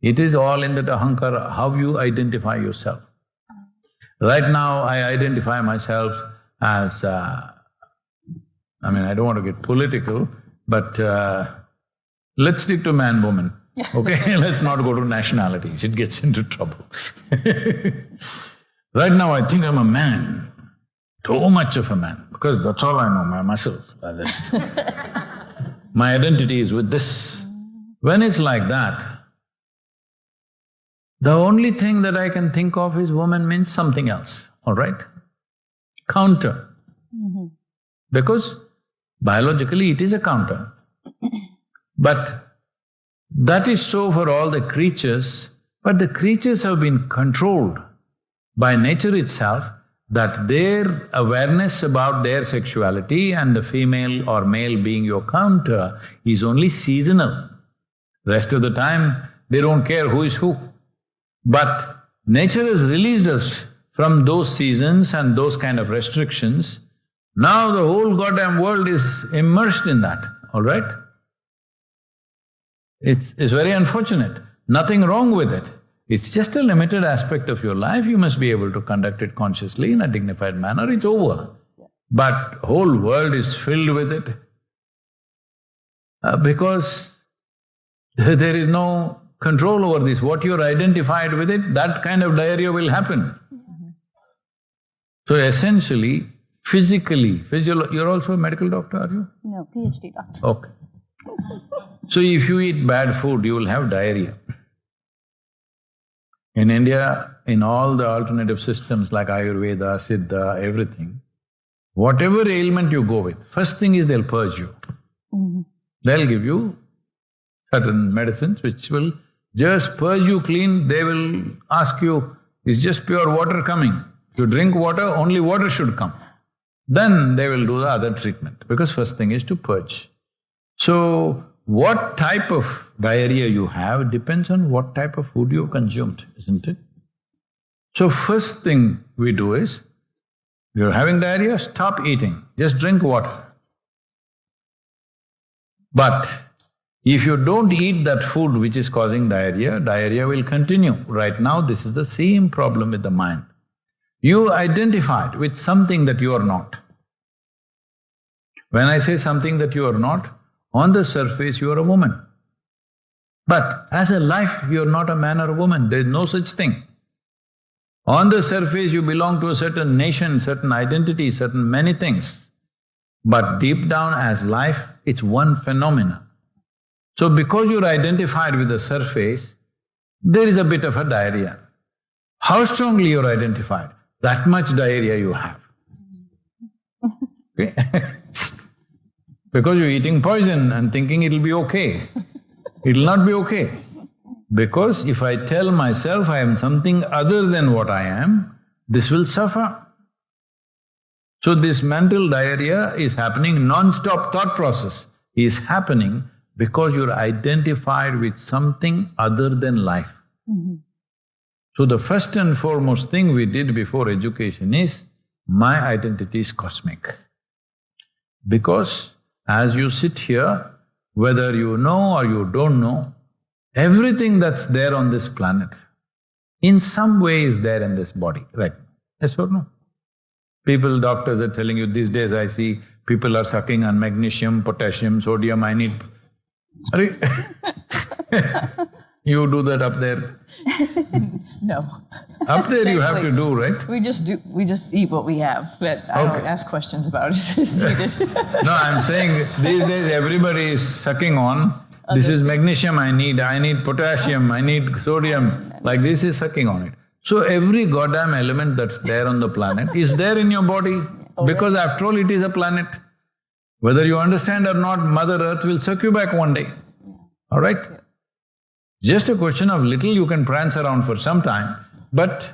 it is all in that ahankara, how you identify yourself. Right now, I identify myself as… I don't want to get political, but let's stick to man-woman, okay? Let's not go to nationalities, it gets into trouble. Right now, I think I'm a man, too much of a man, because that's all I know, myself. My identity is with this. When it's like that, the only thing that I can think of is woman means something else, all right? Counter. Because biologically it is a counter. But that is so for all the creatures, but the creatures have been controlled by nature itself, that their awareness about their sexuality and the female or male being your counter is only seasonal. Rest of the time, they don't care who is who. But nature has released us from those seasons and those kind of restrictions. Now the whole goddamn world is immersed in that, all right? It's very unfortunate, nothing wrong with it. It's just a limited aspect of your life, you must be able to conduct it consciously in a dignified manner, it's over. But whole world is filled with it because there is no control over this. What you're identified with it, that kind of diarrhea will happen. So essentially, physically, you're also a medical doctor, are you? No, PhD doctor. Okay. So if you eat bad food, you will have diarrhea. In India, in all the alternative systems like Ayurveda, Siddha, everything, whatever ailment you go with, first thing is they'll purge you. They'll give you certain medicines which will just purge you clean. They will ask you, is just pure water coming? You drink water, only water should come. Then they will do the other treatment, because first thing is to purge. So, what type of diarrhea you have depends on what type of food you consumed, isn't it? So first thing we do is, you're having diarrhea, stop eating, just drink water. But if you don't eat that food which is causing diarrhea, diarrhea will continue. Right now, this is the same problem with the mind. You identified with something that you are not. When I say something that you are not, on the surface you are a woman. But as a life, you are not a man or a woman, there is no such thing. On the surface you belong to a certain nation, certain identity, certain many things. But deep down as life, it's one phenomenon. So because you're identified with the surface, there is a bit of a diarrhea. How strongly you're identified, that much diarrhea you have. Okay? Because you're eating poison and thinking it'll be okay. It'll not be okay. Because if I tell myself I am something other than what I am, this will suffer. So this mental diarrhea is happening, non-stop thought process is happening because you're identified with something other than life. So the first and foremost thing we did before education is, my identity is cosmic. Because as you sit here, whether you know or you don't know, everything that's there on this planet, in some way is there in this body, right? Yes or no? People, doctors are telling you, these days I see people are sucking on magnesium, potassium, sodium, I need… You do that up there? No. Up there you have to do, right? We just eat what we have, but I don't ask questions about it, it's needed. No, I'm saying these days everybody is sucking on, this is magnesium I need potassium, I need sodium, like this is sucking on it. So every goddamn element that's there on the planet is there in your body, because after all it is a planet. Whether you understand or not, Mother Earth will suck you back one day, all right? Just a question of little you can prance around for some time, but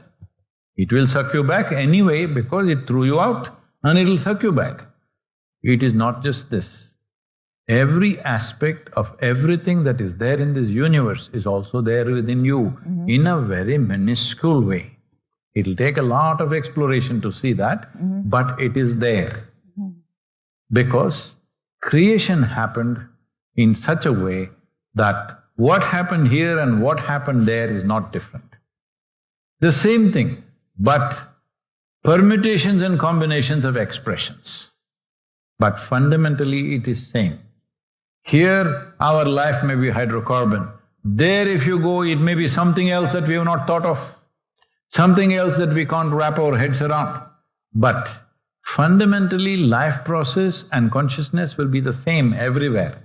it will suck you back anyway because it threw you out and it'll suck you back. It is not just this. Every aspect of everything that is there in this universe is also there within you in a very minuscule way. It'll take a lot of exploration to see that, but it is there. Because creation happened in such a way that what happened here and what happened there is not different. The same thing, but permutations and combinations of expressions. But fundamentally it is same. Here our life may be hydrocarbon, there if you go it may be something else that we have not thought of, something else that we can't wrap our heads around. But fundamentally life process and consciousness will be the same everywhere.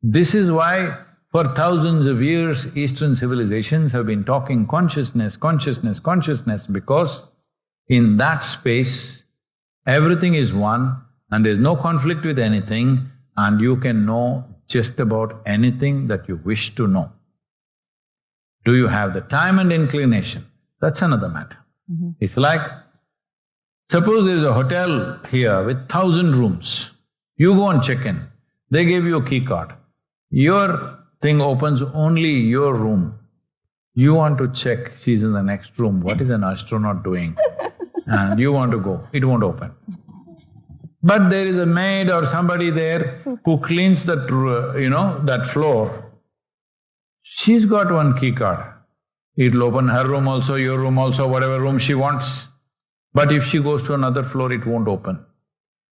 This is why for thousands of years Eastern civilizations have been talking consciousness, consciousness, consciousness, because in that space everything is one and there's no conflict with anything and you can know just about anything that you wish to know. Do you have the time and inclination? That's another matter. It's like, suppose there is a hotel here with 1,000 rooms. You go and check in, they gave you a key card. Your thing opens only your room. You want to check, she's in the next room, what is an astronaut doing? And you want to go, it won't open. But there is a maid or somebody there who cleans that, that floor. She's got one key card. It'll open her room also, your room also, whatever room she wants. But if she goes to another floor, it won't open.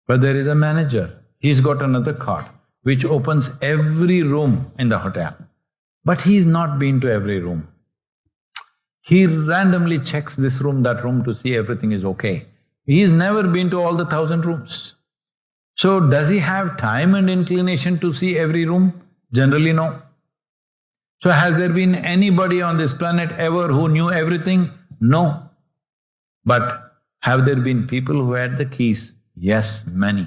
But there is a manager, he's got another card which opens every room in the hotel. But he's not been to every room. He randomly checks this room, that room to see everything is okay. He's never been to all the 1,000 rooms. So does he have time and inclination to see every room? Generally no. So has there been anybody on this planet ever who knew everything? No. But have there been people who had the keys? Yes, many.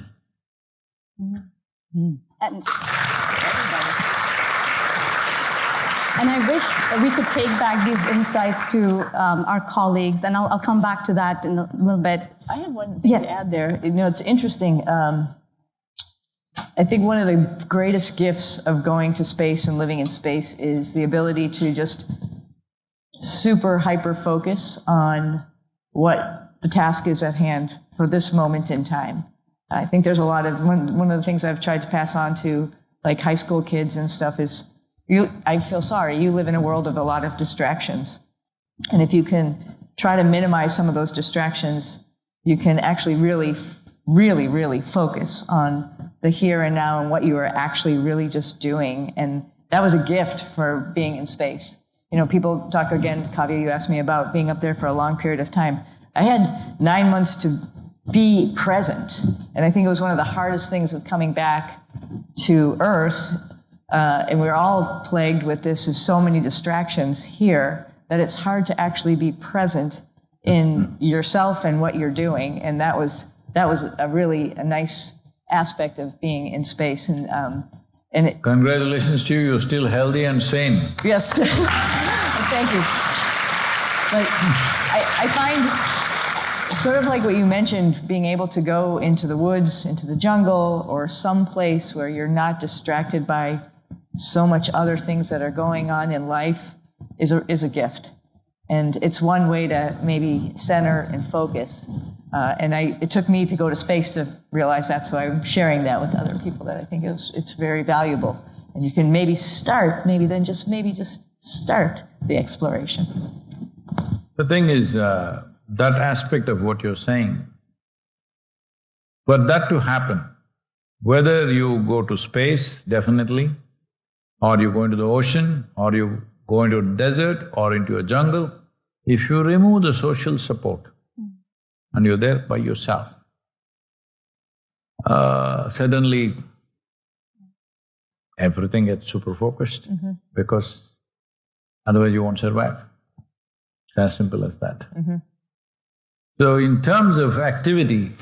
And I wish we could take back these insights to our colleagues, and I'll come back to that in a little bit. I have one to add there. It's interesting. I think one of the greatest gifts of going to space and living in space is the ability to just super hyper focus on what the task is at hand for this moment in time. I think there's a lot of, one of the things I've tried to pass on to like high school kids and stuff is, I feel sorry, you live in a world of a lot of distractions. And if you can try to minimize some of those distractions, you can actually really focus on the here and now and what you were actually really just doing. And that was a gift for being in space. You know, people talk again, Kavya, you asked me about being up there for a long period of time. I had 9 months to be present. And I think it was one of the hardest things of coming back to Earth. And we're all plagued with this, there's so many distractions here that it's hard to actually be present in yourself and what you're doing. And that was a really a nice aspect of being in space. And it, Congratulations to you, you're still healthy and sane. yes, thank you. But I find sort of like what you mentioned, being able to go into the woods, into the jungle, or some place where you're not distracted by so much other things that are going on in life is a gift. And it's one way to maybe center and focus. And it took me to go to space to realize that, so I'm sharing that with other people, that I think it's very valuable. And you can maybe start, maybe just start the exploration. The thing is, that aspect of what you're saying, for that to happen, whether you go to space, definitely, or you go into the ocean, or you go into a desert or into a jungle, if you remove the social support and you're there by yourself, suddenly everything gets super focused because otherwise you won't survive. It's as simple as that. So in terms of activity,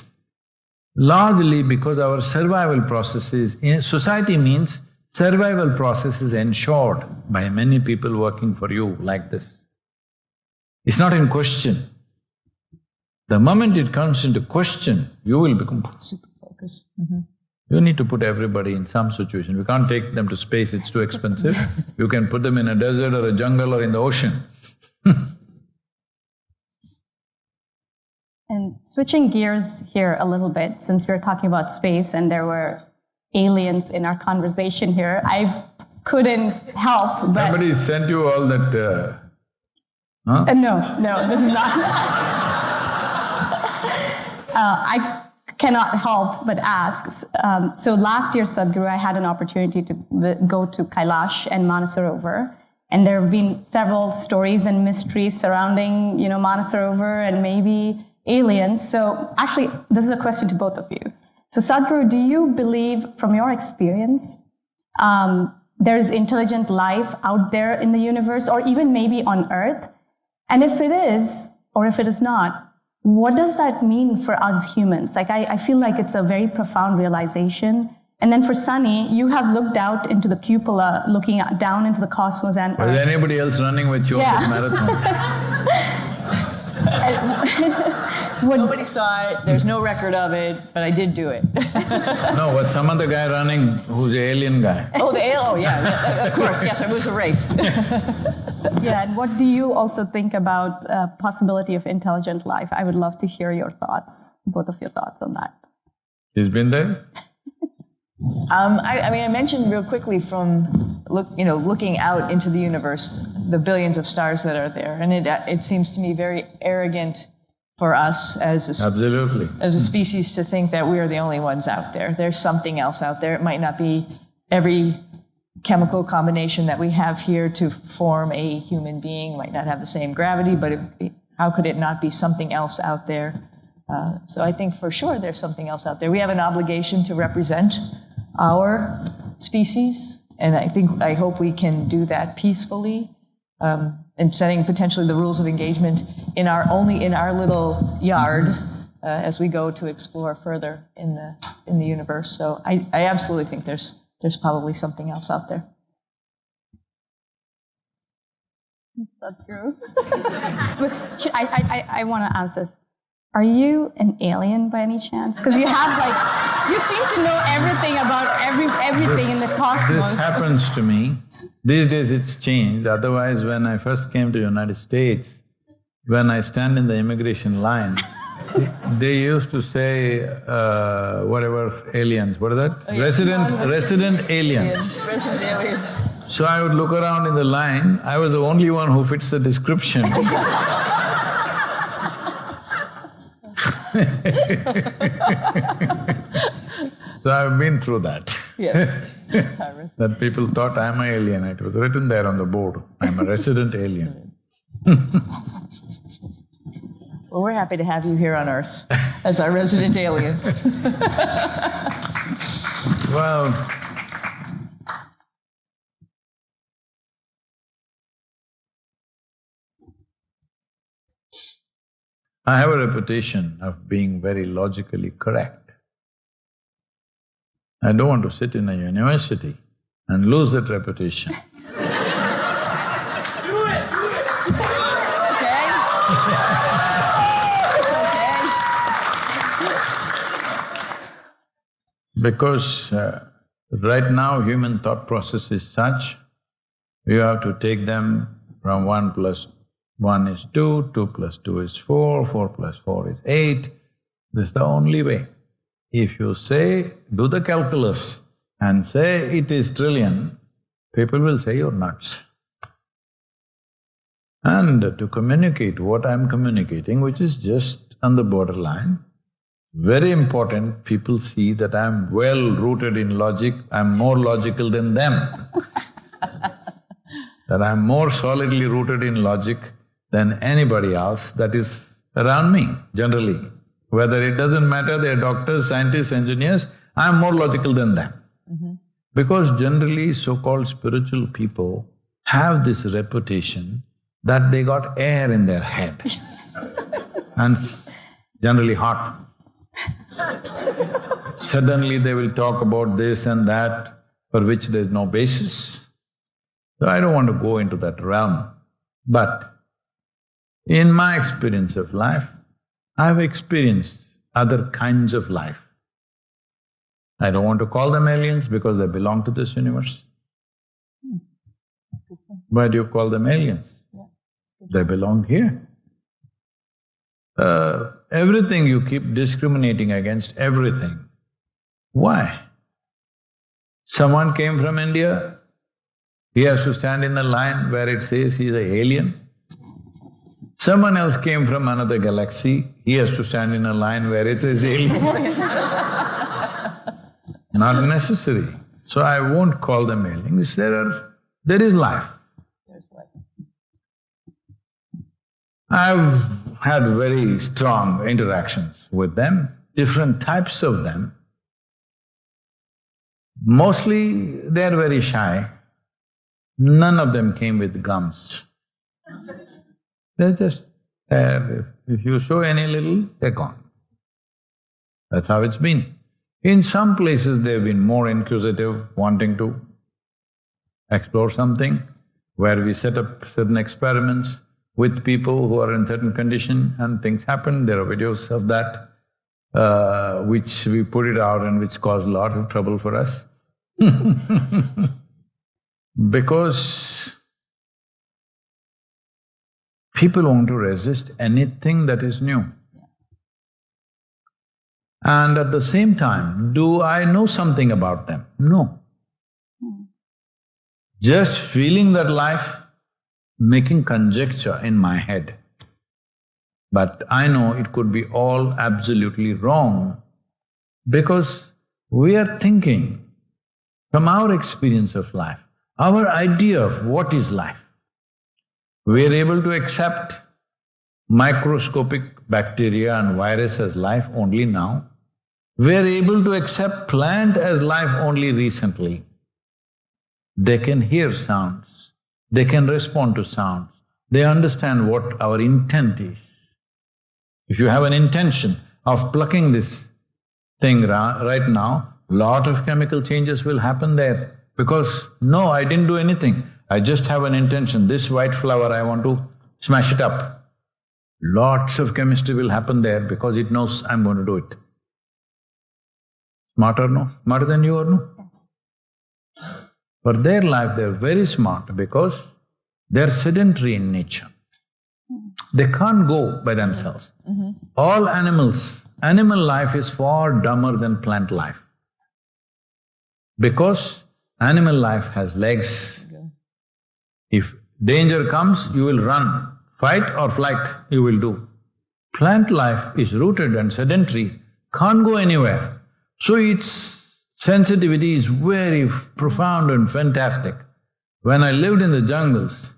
largely because our survival processes… Society means survival process is ensured by many people working for you like this. It's not in question. The moment it comes into question, you will become Super focus. You need to put everybody in some situation. You can't take them to space, it's too expensive. You can put them in a desert or a jungle or in the ocean. And switching gears here a little bit, since we're talking about space and there were aliens in our conversation here, I couldn't help but… Somebody sent you all that… huh? No, this is not… I cannot help but ask. So last year, Sadhguru, I had an opportunity to go to Kailash and Manasarovar, and there have been several stories and mysteries surrounding, Manasarovar and maybe aliens. So actually, this is a question to both of you. So Sadhguru, do you believe, from your experience, there is intelligent life out there in the universe, or even maybe on Earth? And if it is, or if it is not, what does that mean for us humans? Like, I feel like it's a very profound realization. And then for Sunny, you have looked out into the cupola, looking down into the cosmos and Earth. Is anybody else running with you on this marathon? Nobody saw it, there's no record of it, but I did do it. No, was some other guy running who's the alien guy? Yeah, of course, yes, it was a race. Yeah, and what do you also think about possibility of intelligent life? I would love to hear your thoughts, both of your thoughts on that. He's been there? I mentioned real quickly from looking out into the universe, the billions of stars that are there, and it seems to me very arrogant for us as a species to think that we are the only ones out there. There's something else out there. It might not be every chemical combination that we have here to form a human being, might not have the same gravity, but how could it not be something else out there? So I think for sure there's something else out there. We have an obligation to represent our species, and I hope we can do that peacefully, and setting potentially the rules of engagement in our little yard as we go to explore further in the universe. So I absolutely think there's probably something else out there. That's true. I want to ask this. Are you an alien by any chance? Because you seem to know everything about everything in the cosmos. This happens to me. These days it's changed. Otherwise, when I first came to the United States, when I stand in the immigration line, they used to say, whatever, aliens, what is that? Resident aliens. Resident aliens. So I would look around in the line, I was the only one who fits the description. So I've been through that. Yes. That people thought I'm an alien, it was written there on the board, I'm a resident alien. Well, we're happy to have you here on Earth as our resident alien. Well, I have a reputation of being very logically correct. I don't want to sit in a university and lose that reputation. Because right now human thought process is such, you have to take them from 1 plus 1 is 2, 2 plus 2 is 4, 4 plus 4 is 8. This is the only way. If you say, do the calculus and say it is trillion, people will say you're nuts. And to communicate what I'm communicating, which is just on the borderline, very important, people see that I'm well rooted in logic, I'm more logical than them. That I'm more solidly rooted in logic than anybody else that is around me, generally. Whether it doesn't matter, they're doctors, scientists, engineers, I'm more logical than them. Because generally so-called spiritual people have this reputation that they got air in their head and generally hot. Suddenly they will talk about this and that for which there's no basis. So I don't want to go into that realm. But in my experience of life, I've experienced other kinds of life. I don't want to call them aliens because they belong to this universe. Why do you call them aliens? They belong here. Everything you keep discriminating against everything. Why? Someone came from India, he has to stand in a line where it says he's an alien. Someone else came from another galaxy, he has to stand in a line where it says alien. Not necessary. So I won't call them aliens, there is life. I've had very strong interactions with them, different types of them. Mostly they're very shy. None of them came with gums. They're just there. If you show any little, they're gone. That's how it's been. In some places they've been more inquisitive, wanting to explore something, where we set up certain experiments with people who are in certain condition and things happen. There are videos of that, which we put it out and which caused a lot of trouble for us. Because people want to resist anything that is new. And at the same time, do I know something about them? No. Just feeling that life, making conjecture in my head. But I know it could be all absolutely wrong because we are thinking from our experience of life, our idea of what is life. We are able to accept microscopic bacteria and virus as life only now. We are able to accept plant as life only recently. They can hear sounds, they can respond to sounds, they understand what our intent is. If you have an intention of plucking this thing right now, lot of chemical changes will happen there because, no, I didn't do anything, I just have an intention, this white flower I want to smash it up. Lots of chemistry will happen there because it knows I'm going to do it. Smart or no? Smarter than you or no? Yes. For their life, they're very smart because they're sedentary in nature. They can't go by themselves. All animals, animal life is far dumber than plant life. Because animal life has legs. If danger comes, you will run. Fight or flight, you will do. Plant life is rooted and sedentary, can't go anywhere. So its Sensitivity is very profound and fantastic. When I lived in the jungles,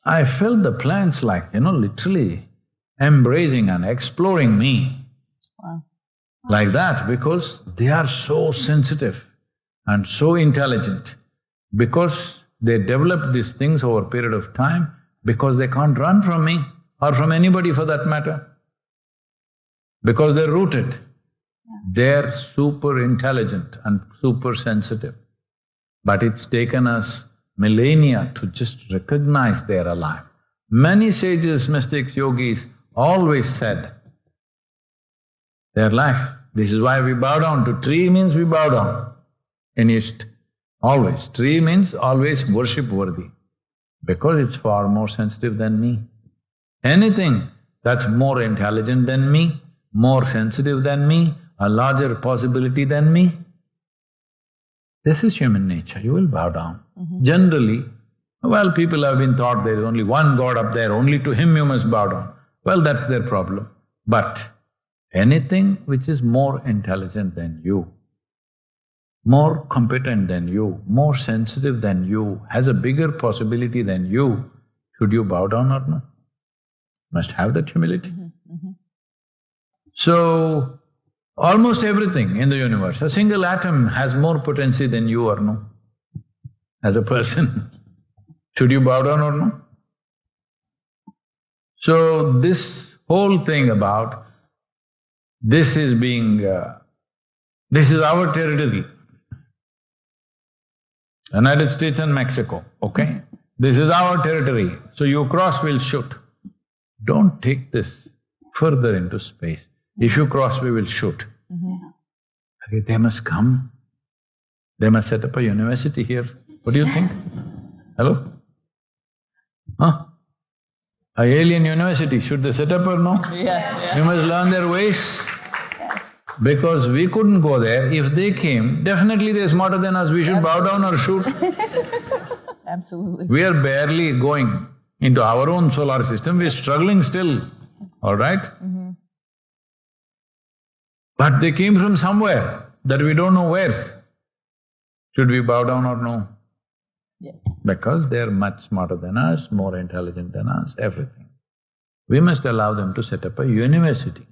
I felt the plants like, literally embracing and exploring me. Wow. Like that, because they are so sensitive and so intelligent, because they develop these things over a period of time, because they can't run from me or from anybody for that matter, because they're rooted. They're super intelligent and super sensitive. But it's taken us millennia to just recognize they're alive. Many sages, mystics, yogis always said, they're life. This is why we bow down to tree means we bow down. In East, always. Tree means always worship worthy, because it's far more sensitive than me. Anything that's more intelligent than me, more sensitive than me, a larger possibility than me, this is human nature, you will bow down. Generally, well, people have been taught there is only one God up there, only to him you must bow down. Well, that's their problem. But anything which is more intelligent than you, more competent than you, more sensitive than you, has a bigger possibility than you, should you bow down or not? Must have that humility. So, almost everything in the universe, a single atom has more potency than you or no, as a person. Should you bow down or no? So, this whole thing about this is our territory. United States and Mexico, okay? This is our territory, so you cross, we'll shoot. Don't take this further into space. If you cross, we will shoot. Okay, they must come. They must set up a university here. What do you think? Hello? Huh? A alien university, should they set up or no? Yes. We must learn their ways. Because we couldn't go there. If they came, definitely they're smarter than us, we should bow down or shoot. Absolutely. We are barely going into our own solar system, we're struggling still, all right? But they came from somewhere that we don't know where. Should we bow down or no? Yes. Because they're much smarter than us, more intelligent than us, everything. We must allow them to set up a university.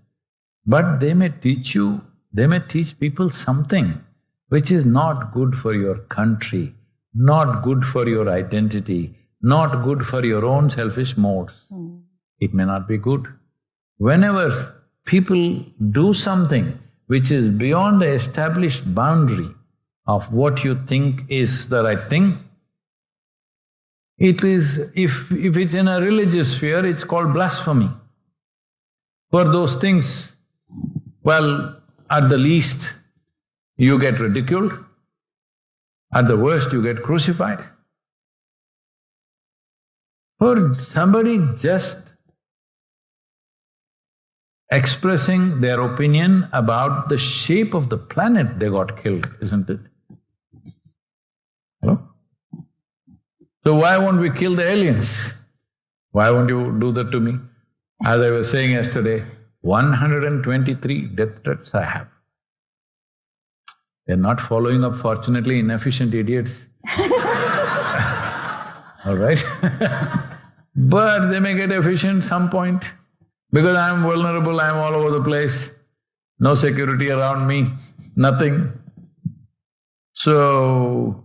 But they may teach you, they may teach people something which is not good for your country, not good for your identity, not good for your own selfish modes. It may not be good. Whenever people do something which is beyond the established boundary of what you think is the right thing, it is… if it's in a religious sphere, it's called blasphemy. For those things, well, at the least, you get ridiculed, at the worst, you get crucified. For somebody just expressing their opinion about the shape of the planet, they got killed, isn't it? Hello? So why won't we kill the aliens? Why won't you do that to me? As I was saying yesterday, 123 death threats I have. They're not following up, fortunately, inefficient idiots. All right? But they may get efficient some point. Because I'm vulnerable, I'm all over the place, no security around me, nothing. So,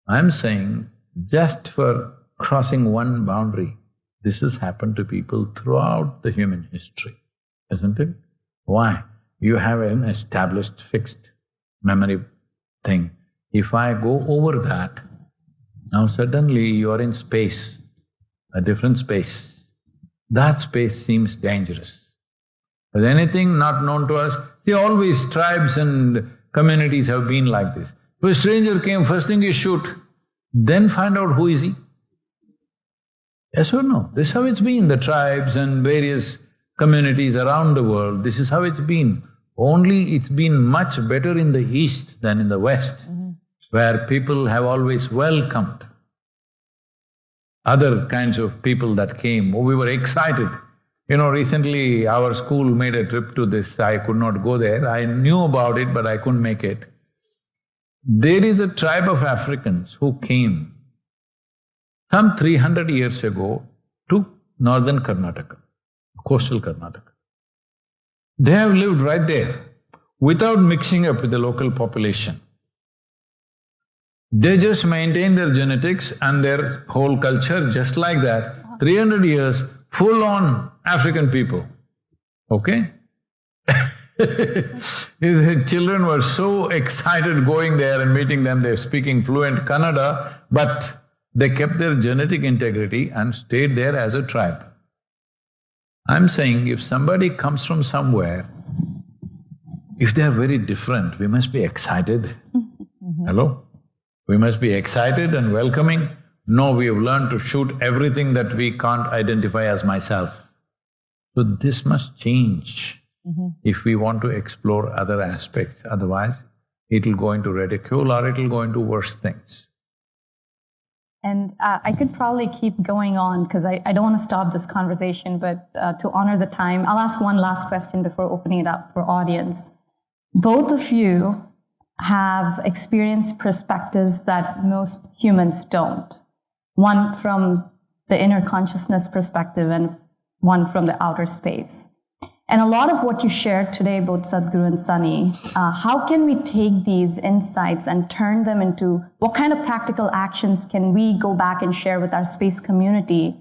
I'm saying, just for crossing one boundary, this has happened to people throughout the human history, isn't it? Why? You have an established, fixed memory thing. If I go over that, now suddenly you are in space, a different space. That space seems dangerous. But anything not known to us, see, always tribes and communities have been like this. If a stranger came, first thing you shoot, then find out who is he. Yes or no? This is how it's been, the tribes and various communities around the world, this is how it's been. Only it's been much better in the East than in the West, where people have always welcomed other kinds of people that came. We were excited. You know, recently our school made a trip to this, I could not go there. I knew about it, but I couldn't make it. There is a tribe of Africans who came some 300 years ago to northern Karnataka, coastal Karnataka. They have lived right there without mixing up with the local population. They just maintain their genetics and their whole culture just like that. 300 years, full-on African people, okay? His children were so excited going there and meeting them, they're speaking fluent Kannada, but they kept their genetic integrity and stayed there as a tribe. I'm saying if somebody comes from somewhere, if they're very different, we must be excited. Hello? We must be excited and welcoming. No, we have learned to shoot everything that we can't identify as myself. So this must change if we want to explore other aspects, otherwise it'll go into ridicule or it'll go into worse things. And I could probably keep going on because I don't want to stop this conversation, but to honor the time, I'll ask one last question before opening it up for audience. Both of you have experienced perspectives that most humans don't. One from the inner consciousness perspective and one from the outer space. And a lot of what you shared today, both Sadhguru and Sunny, how can we take these insights and turn them into what kind of practical actions can we go back and share with our space community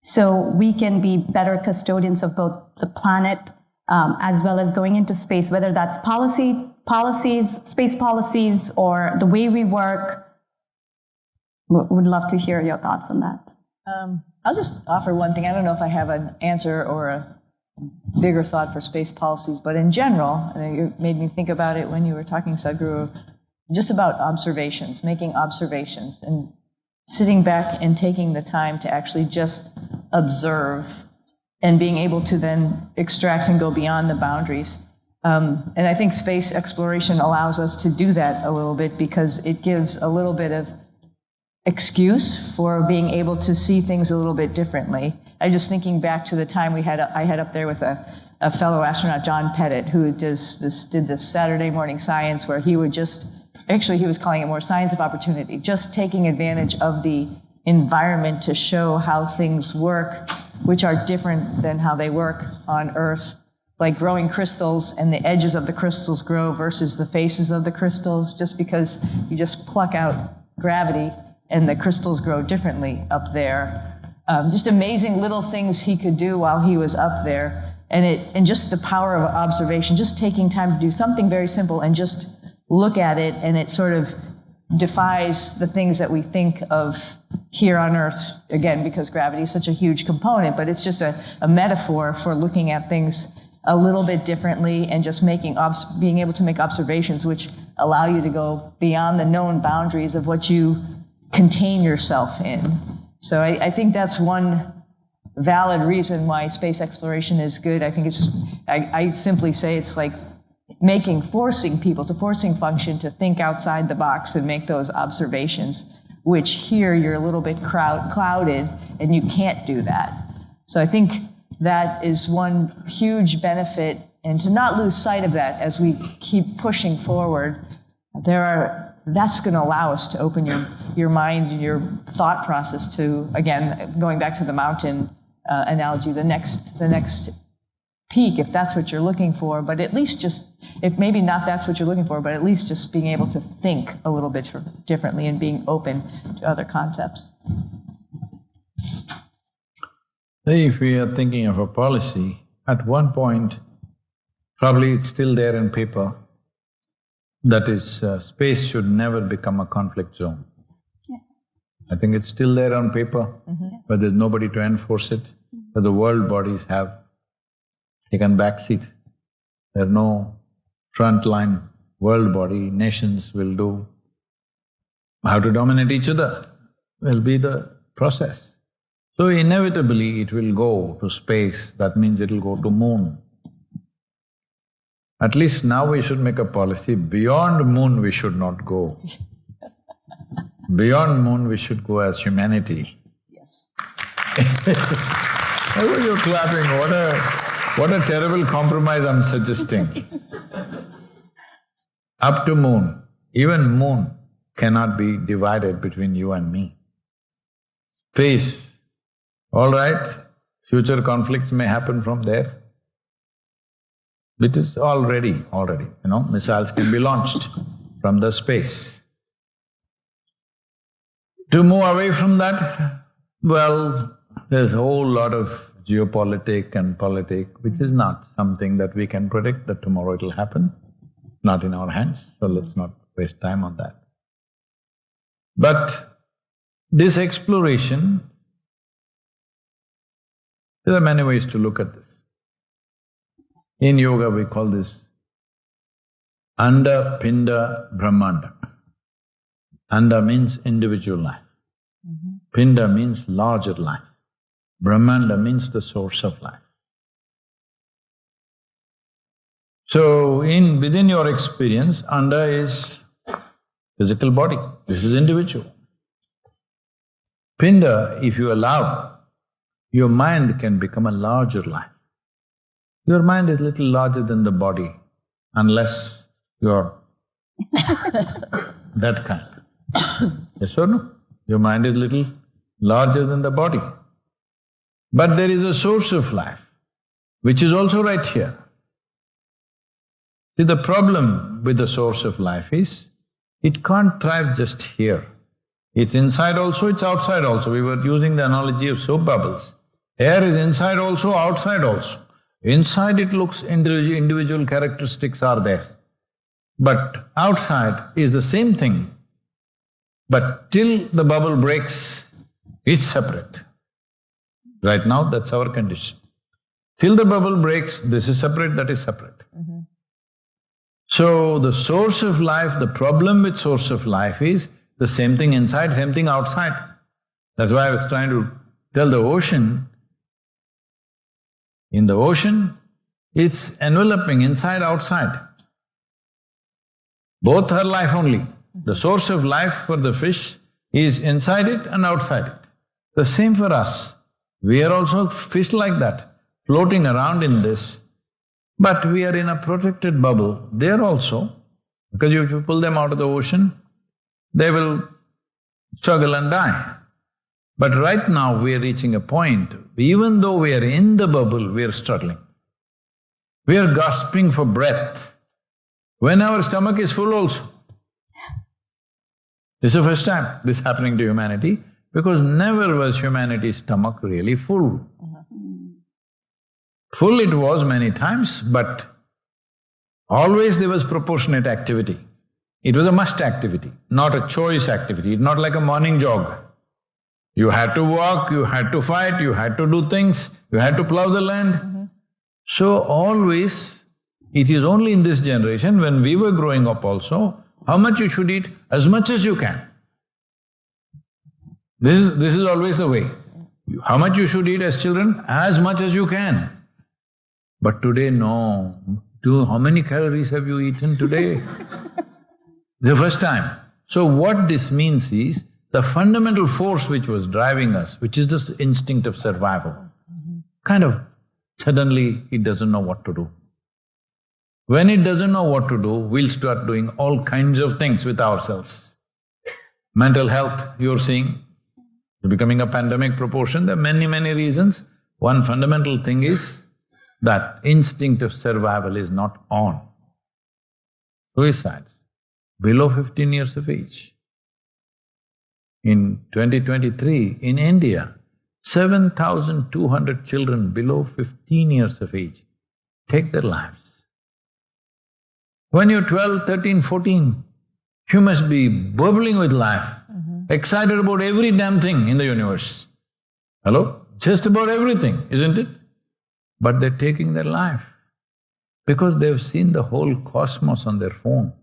so we can be better custodians of both the planet as well as going into space, whether that's policies, space policies, or the way we work. Would love to hear your thoughts on that. I'll just offer one thing. I don't know if I have an answer or a bigger thought for space policies, but in general, and you made me think about it when you were talking, Sadhguru, just about observations, making observations, and sitting back and taking the time to actually just observe and being able to then extract and go beyond the boundaries. And I think space exploration allows us to do that a little bit because it gives a little bit of excuse for being able to see things a little bit differently. I was just thinking back to the time I had up there with a fellow astronaut, John Pettit, who did this Saturday morning science where he would he was calling it more science of opportunity, just taking advantage of the environment to show how things work, which are different than how they work on Earth, like growing crystals and the edges of the crystals grow versus the faces of the crystals, just because you just pluck out gravity and the crystals grow differently up there. Just amazing little things he could do while he was up there. And just the power of observation, just taking time to do something very simple and just look at it, and it sort of defies the things that we think of here on Earth, again, because gravity is such a huge component, but it's just a metaphor for looking at things a little bit differently and just being able to make observations which allow you to go beyond the known boundaries of what you contain yourself in. So I think that's one valid reason why space exploration is good. I think it's just, I simply say it's like forcing people, it's a forcing function to think outside the box and make those observations, which here you're a little bit clouded and you can't do that. So I think that is one huge benefit, and to not lose sight of that as we keep pushing forward, that's going to allow us to open your mind and your thought process to, again, going back to the mountain analogy, the next peak, if that's what you're looking for, but at least just, if maybe not that's what you're looking for, but at least just being able to think a little bit differently and being open to other concepts. If we are thinking of a policy, at one point, probably it's still there in paper, that is, space should never become a conflict zone. Yes. I think it's still there on paper, but there's nobody to enforce it. But the world bodies have taken backseat. There are no frontline world body, nations will do how to dominate each other, will be the process. So inevitably it will go to space, that means it'll go to moon. At least now we should make a policy, beyond moon we should not go. Beyond moon we should go as humanity. Yes. Oh, you're clapping, what a terrible compromise I'm suggesting. Up to moon, Even moon cannot be divided between you and me. Space, all right, future conflicts may happen from there. It is already, missiles can be launched from the space. To move away from that, well, there's a whole lot of geopolitics and politics, which is not something that we can predict that tomorrow it'll happen, not in our hands, so let's not waste time on that. But this exploration, there are many ways to look at this. In yoga we call this Anda Pinda Brahmanda. Anda means individual life. Pinda means larger life. Brahmanda means the source of life. So, within your experience, Anda is physical body, this is individual. Pinda, if you allow, your mind can become a larger life. Your mind is little larger than the body, unless you're that kind. Yes or no? Your mind is little larger than the body. But there is a source of life, which is also right here. See, the problem with the source of life is, it can't thrive just here. It's inside also, it's outside also. We were using the analogy of soap bubbles. Air is inside also, outside also. Inside it looks individual characteristics are there. But outside is the same thing. But till the bubble breaks, it's separate. Right now, that's our condition. Till the bubble breaks, this is separate, that is separate. So, the source of life, the problem with source of life is the same thing inside, same thing outside. That's why I was trying to tell the ocean, in the ocean, it's enveloping inside, outside. Both are life only. The source of life for the fish is inside it and outside it. The same for us. We are also fish like that, floating around in this. But we are in a protected bubble there also, because if you pull them out of the ocean, they will struggle and die. But right now we are reaching a point, even though we are in the bubble, we are struggling. We are gasping for breath, when our stomach is full also. This is the first time this is happening to humanity, because never was humanity's stomach really full. Full it was many times, but always there was proportionate activity. It was a must activity, not a choice activity, not like a morning jog. You had to walk, you had to fight, you had to do things, you had to plow the land. So always, it is only in this generation, when we were growing up also, how much you should eat? As much as you can. This is always the way. How much you should eat as children? As much as you can. But today, no. How many calories have you eaten today? The first time. So what this means is, the fundamental force which was driving us, which is this instinct of survival, kind of suddenly it doesn't know what to do. When it doesn't know what to do, we'll start doing all kinds of things with ourselves. Mental health, you're seeing, becoming a pandemic proportion, there are many reasons. One fundamental thing is that instinct of survival is not on. Suicides, below 15 years of age. In 2023, in India, 7,200 children below 15 years of age take their lives. When you're 12, 13, 14, you must be bubbling with life, excited about every damn thing in the universe. Hello? Just about everything, isn't it? But they're taking their life because they've seen the whole cosmos on their phone.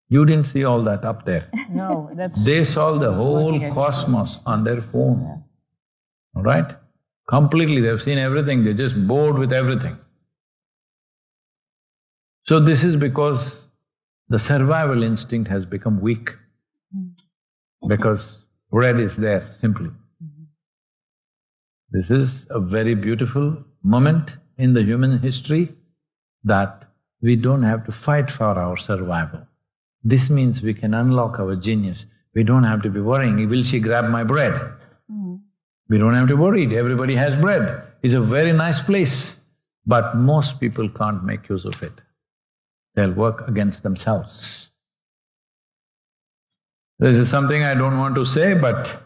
You didn't see all that up there. No, that's… They saw the whole cosmos on their phone, all right? Completely, they've seen everything, they're just bored with everything. So this is because the survival instinct has become weak, because bread is there, simply. This is a very beautiful moment in the human history that we don't have to fight for our survival. This means we can unlock our genius. We don't have to be worrying, will she grab my bread? We don't have to worry, everybody has bread. It's a very nice place, but most people can't make use of it. They'll work against themselves. This is something I don't want to say, but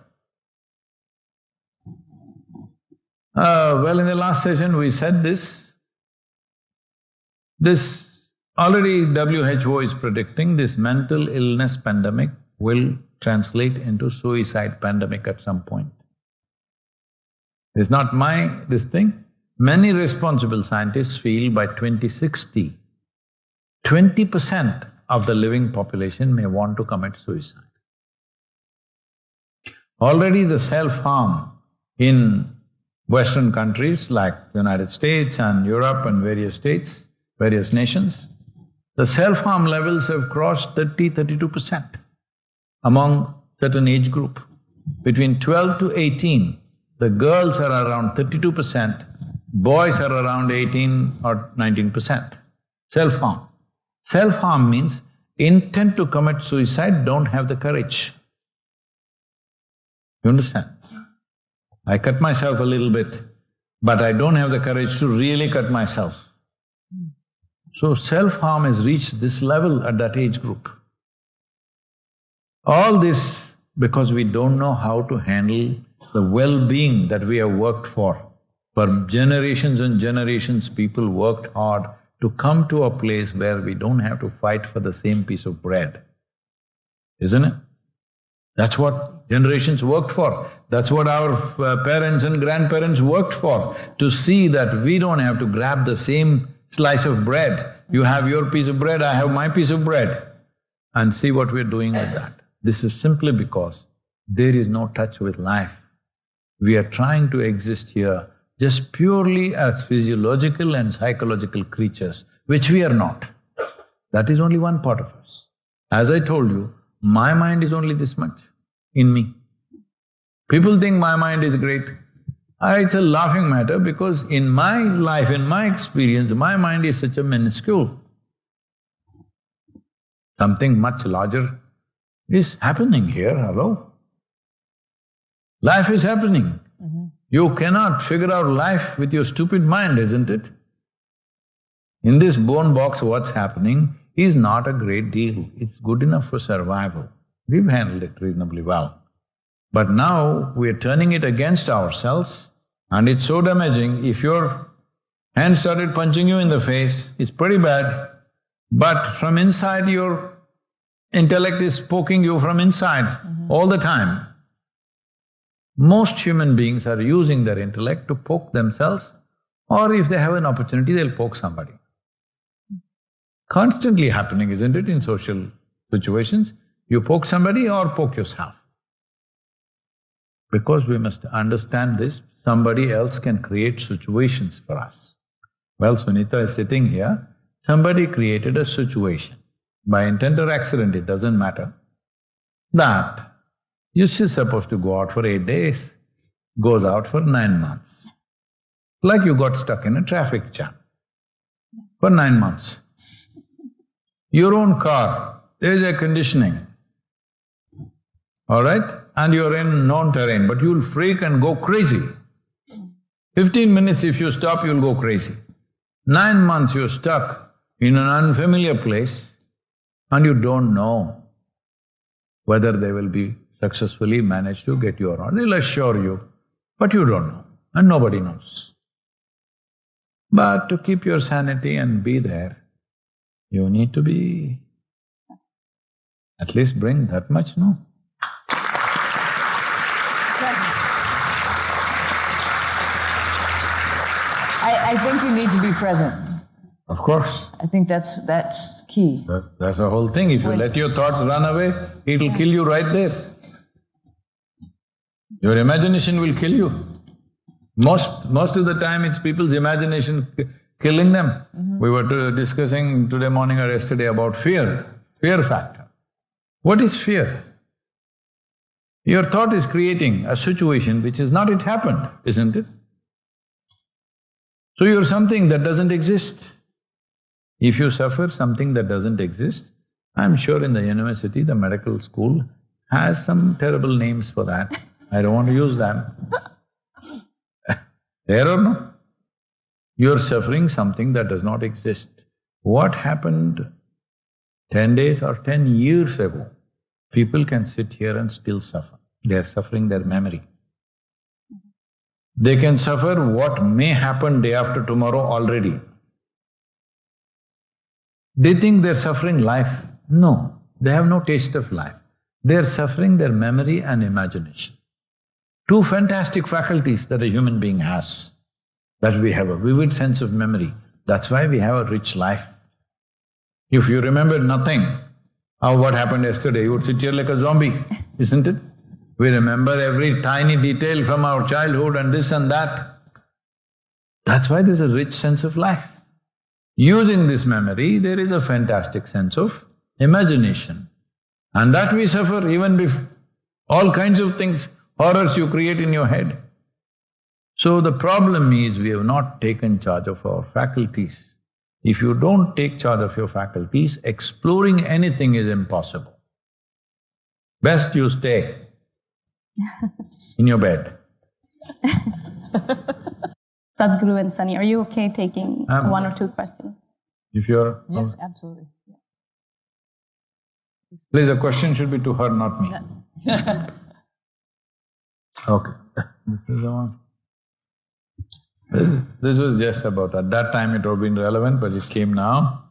well, in the last session we said this. Already WHO is predicting this mental illness pandemic will translate into suicide pandemic at some point. It's not this thing. Many responsible scientists feel by 2060, 20% of the living population may want to commit suicide. Already the self-harm in Western countries like United States and Europe and various nations, the self-harm levels have crossed 32% among certain age group. Between 12 to 18, the girls are around 32%, boys are around 18 or 19%. Self-harm. Self-harm means intent to commit suicide, don't have the courage. You understand? I cut myself a little bit, but I don't have the courage to really cut myself. So self-harm has reached this level at that age group. All this because we don't know how to handle the well-being that we have worked for. For generations and generations, people worked hard to come to a place where we don't have to fight for the same piece of bread, isn't it? That's what generations worked for. That's what our parents and grandparents worked for, to see that we don't have to grab the same slice of bread. You have your piece of bread, I have my piece of bread, and see what we're doing with that. This is simply because there is no touch with life. We are trying to exist here just purely as physiological and psychological creatures, which we are not. That is only one part of us. As I told you, my mind is only this much in me. People think my mind is great. It's a laughing matter because in my life, in my experience, my mind is such a minuscule. Something much larger is happening here, hello? Life is happening. You cannot figure out life with your stupid mind, isn't it? In this bone box, what's happening is not a great deal. It's good enough for survival. We've handled it reasonably well. But now we're turning it against ourselves, and it's so damaging. If your hand started punching you in the face, it's pretty bad. But from inside, your intellect is poking you from inside all the time. Most human beings are using their intellect to poke themselves, or if they have an opportunity, they'll poke somebody. Constantly happening, isn't it, in social situations? You poke somebody or poke yourself. Because we must understand this, somebody else can create situations for us. Well, Sunita is sitting here, somebody created a situation, by intent or accident, it doesn't matter, that she's supposed to go out for 8 days, goes out for 9 months. Like you got stuck in a traffic jam for 9 months. Your own car, there's air conditioning, all right? And you're in known terrain, but you'll freak and go crazy. 15 minutes if you stop, you'll go crazy. 9 months you're stuck in an unfamiliar place and you don't know whether they will be successfully managed to get you or not. They'll assure you, but you don't know, and nobody knows. But to keep your sanity and be there, you need to be… at least bring that much, no? I think you need to be present. Of course. I think that's key. That's the whole thing. If you let your thoughts run away, it'll kill you right there. Your imagination will kill you. Most of the time it's people's imagination killing them. We were discussing today morning or yesterday about fear factor. What is fear? Your thought is creating a situation which is not yet happened, isn't it? So you're something that doesn't exist. If you suffer something that doesn't exist, I'm sure in the university, the medical school has some terrible names for that. I don't want to use them. There or no? You're suffering something that does not exist. What happened 10 days or 10 years ago, people can sit here and still suffer. They're suffering their memory. They can suffer what may happen day after tomorrow already. They think they're suffering life. No, they have no taste of life. They're suffering their memory and imagination. Two fantastic faculties that a human being has. That we have a vivid sense of memory. That's why we have a rich life. If you remember nothing of what happened yesterday, you would sit here like a zombie, isn't it? We remember every tiny detail from our childhood and this and that. That's why there's a rich sense of life. Using this memory, there is a fantastic sense of imagination. And that we suffer even with all kinds of things, horrors you create in your head. So the problem is we have not taken charge of our faculties. If you don't take charge of your faculties, exploring anything is impossible. Best you stay in your bed. Sadhguru and Sunny, are you okay taking one or two questions? If you're… Yes, absolutely. Please, a question should be to her, not me. Okay, this is the one. This was just about… at that time it would have been relevant, but it came now.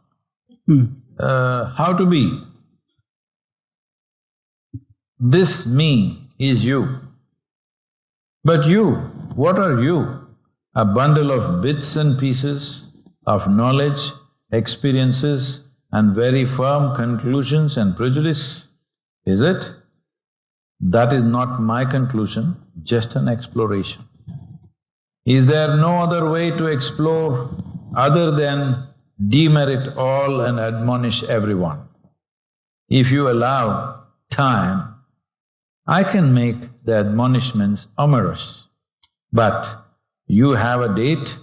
How to be. This me is you. But you, what are you? A bundle of bits and pieces of knowledge, experiences and very firm conclusions and prejudice, is it? That is not my conclusion, just an exploration. Is there no other way to explore other than demerit all and admonish everyone? If you allow time, I can make the admonishments amorous, but you have a date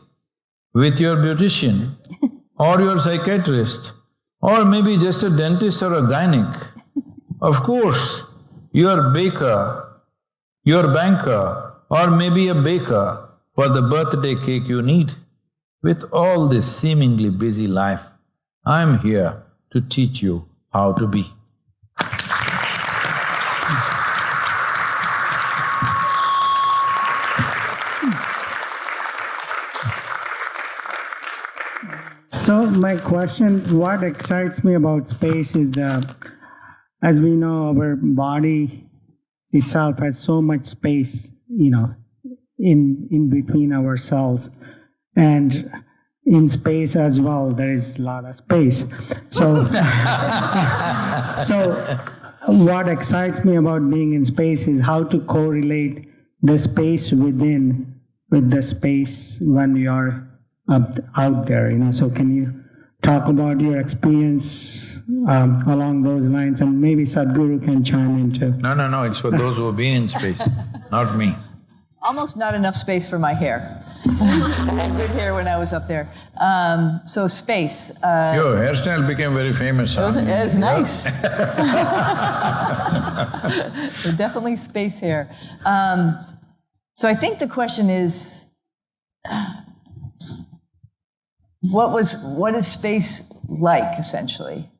with your beautician or your psychiatrist or maybe just a dentist or a gynec. Of course, your baker, your banker or maybe a baker for the birthday cake you need. With all this seemingly busy life, I'm here to teach you how to be. So my question, what excites me about space is as we know, our body itself has so much space, in between our cells. And in space as well, there is a lot of space. So, so what excites me about being in space is how to correlate the space within with the space when we are out there, So can you talk about your experience along those lines, and maybe Sadhguru can chime in too? No, it's for those who have been in space, not me. Almost not enough space for my hair. I had good hair when I was up there. So space. Your hairstyle became very famous. It was nice. So definitely space hair. So I think the question is, what is space like, essentially?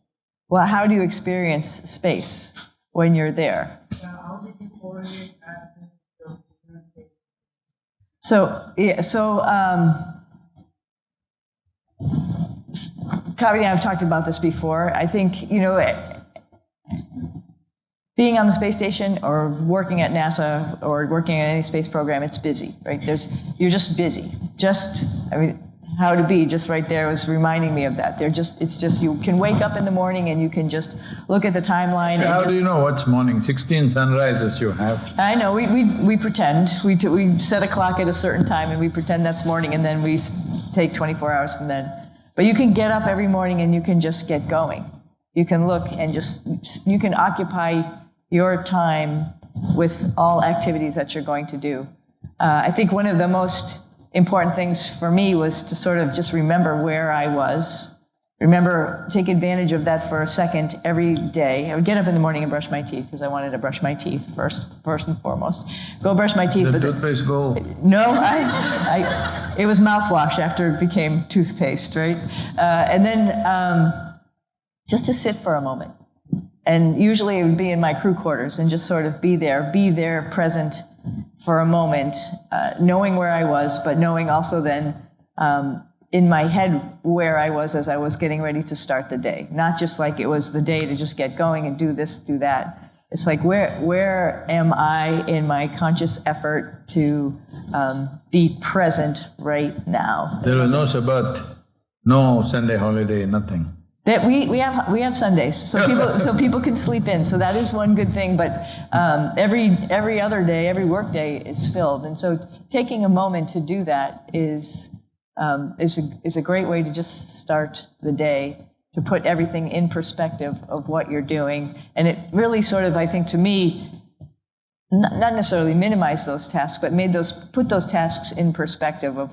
Well, how do you experience space when you're there? How did you correlate Kavya and I have talked about this before. I think, being on the space station or working at NASA or working at any space program, it's busy, right? You're just busy. How to be, just right there was reminding me of that. It's just, you can wake up in the morning and you can just look at the timeline. How do you know what's morning? 16 sunrises you have. I know, we pretend. We set a clock at a certain time and we pretend that's morning, and then we take 24 hours from then. But you can get up every morning and you can just get going. You can look and you can occupy your time with all activities that you're going to do. I think one of the most important things for me was to sort of just remember where I was remember, take advantage of that for a second every day. I would get up in the morning and brush my teeth because I wanted to brush my teeth first and foremost. Go brush my teeth. The toothpaste go? No, it was mouthwash after it became toothpaste, right? And then just to sit for a moment. And usually it would be in my crew quarters and just sort of be there, present for a moment, knowing where I was, but knowing also then in my head where I was as I was getting ready to start the day. Not just like it was the day to just get going and do this, do that. It's like, where am I in my conscious effort to be present right now? There was no Sabbath, no Sunday holiday, nothing. That we have Sundays, so people can sleep in. So that is one good thing. But every other day, every work day is filled, and so taking a moment to do that is a great way to just start the day, to put everything in perspective of what you're doing, and it really sort of, I think, to me, not necessarily minimize those tasks, but put those tasks in perspective of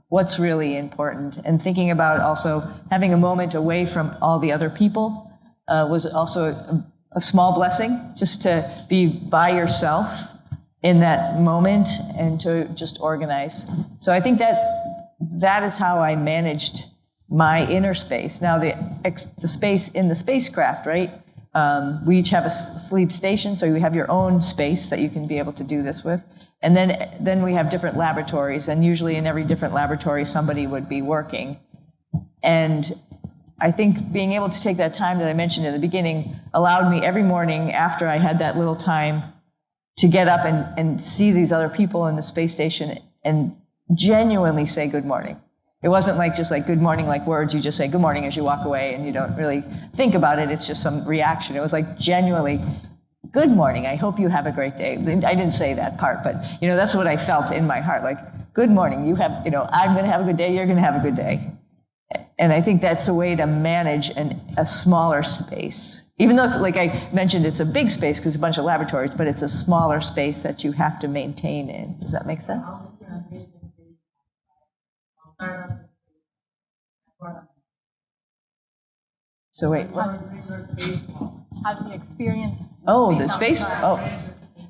what's really important, and thinking about also having a moment away from all the other people was also a small blessing, just to be by yourself in that moment and to just organize. So I think that is how I managed my inner space. Now the space in the spacecraft, right? We each have a sleep station, so you have your own space that you can be able to do this with. And then we have different laboratories, and usually in every different laboratory, somebody would be working. And I think being able to take that time that I mentioned in the beginning allowed me every morning after I had that little time to get up and see these other people in the space station and genuinely say good morning. It wasn't like just like good morning, like words. You just say good morning as you walk away, and you don't really think about it. It's just some reaction. It was like genuinely, good morning, I hope you have a great day. I didn't say that part, but that's what I felt in my heart. Like, good morning, I'm going to have a good day, you're going to have a good day. And I think that's a way to manage a smaller space. Even though it's, like I mentioned, it's a big space because it's a bunch of laboratories, but it's a smaller space that you have to maintain in. Does that make sense? So wait, what? How do you experience the space?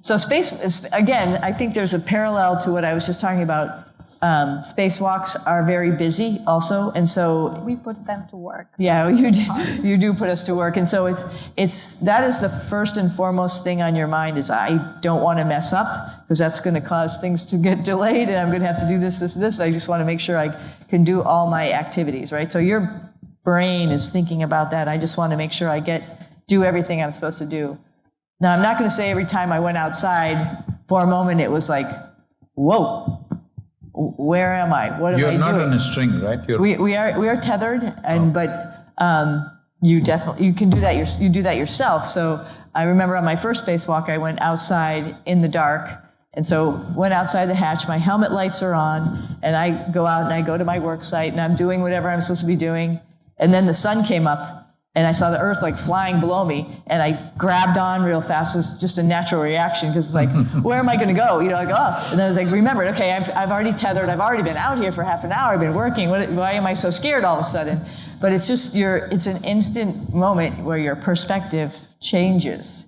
So space is, again, I think there's a parallel to what I was just talking about. Spacewalks are very busy also, and so we put them to work. Yeah, you do put us to work, and so that is the first and foremost thing on your mind is I don't want to mess up because that's going to cause things to get delayed, and I'm going to have to do this. I just want to make sure I can do all my activities, right? So your brain is thinking about that. I just want to make sure I do everything I'm supposed to do. Now, I'm not going to say every time I went outside, for a moment it was like, whoa, where am I? What am I doing? You're not on a string, right? We are tethered, but you can do that. You do that yourself. So I remember on my first spacewalk, I went outside in the dark, and so went outside the hatch. My helmet lights are on, and I go out and I go to my work site, and I'm doing whatever I'm supposed to be doing. And then the sun came up, and I saw the Earth like flying below me, and I grabbed on real fast. It was just a natural reaction because it's like, where am I going to go? And then I was like, remembered, okay, I've already tethered. I've already been out here for half an hour. I've been working. Why am I so scared all of a sudden? But it's just it's an instant moment where your perspective changes,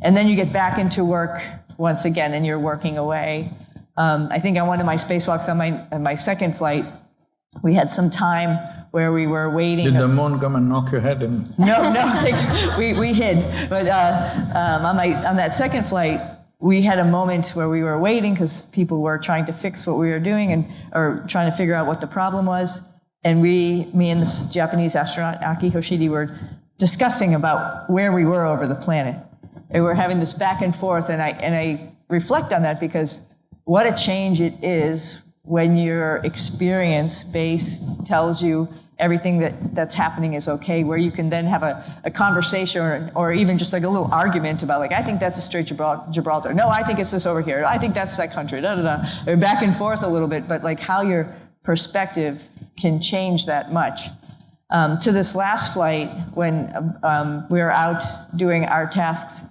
and then you get back into work once again, and you're working away. I think on one of my spacewalks on my second flight, we had some time where we were waiting. Did the moon come and knock your head in? No, we hid. But on that second flight, we had a moment where we were waiting because people were trying to fix what we were doing or trying to figure out what the problem was. And me and this Japanese astronaut, Aki Hoshide, were discussing about where we were over the planet. And we're having this back and forth, and I reflect on that because what a change it is when your experience base tells you everything that's happening is okay, where you can then have a conversation or even just like a little argument about like, I think that's a Strait Gibraltar. No, I think it's this over here. I think that's that country, Or back and forth a little bit, but like how your perspective can change that much. To this last flight, when we were out doing our tasks,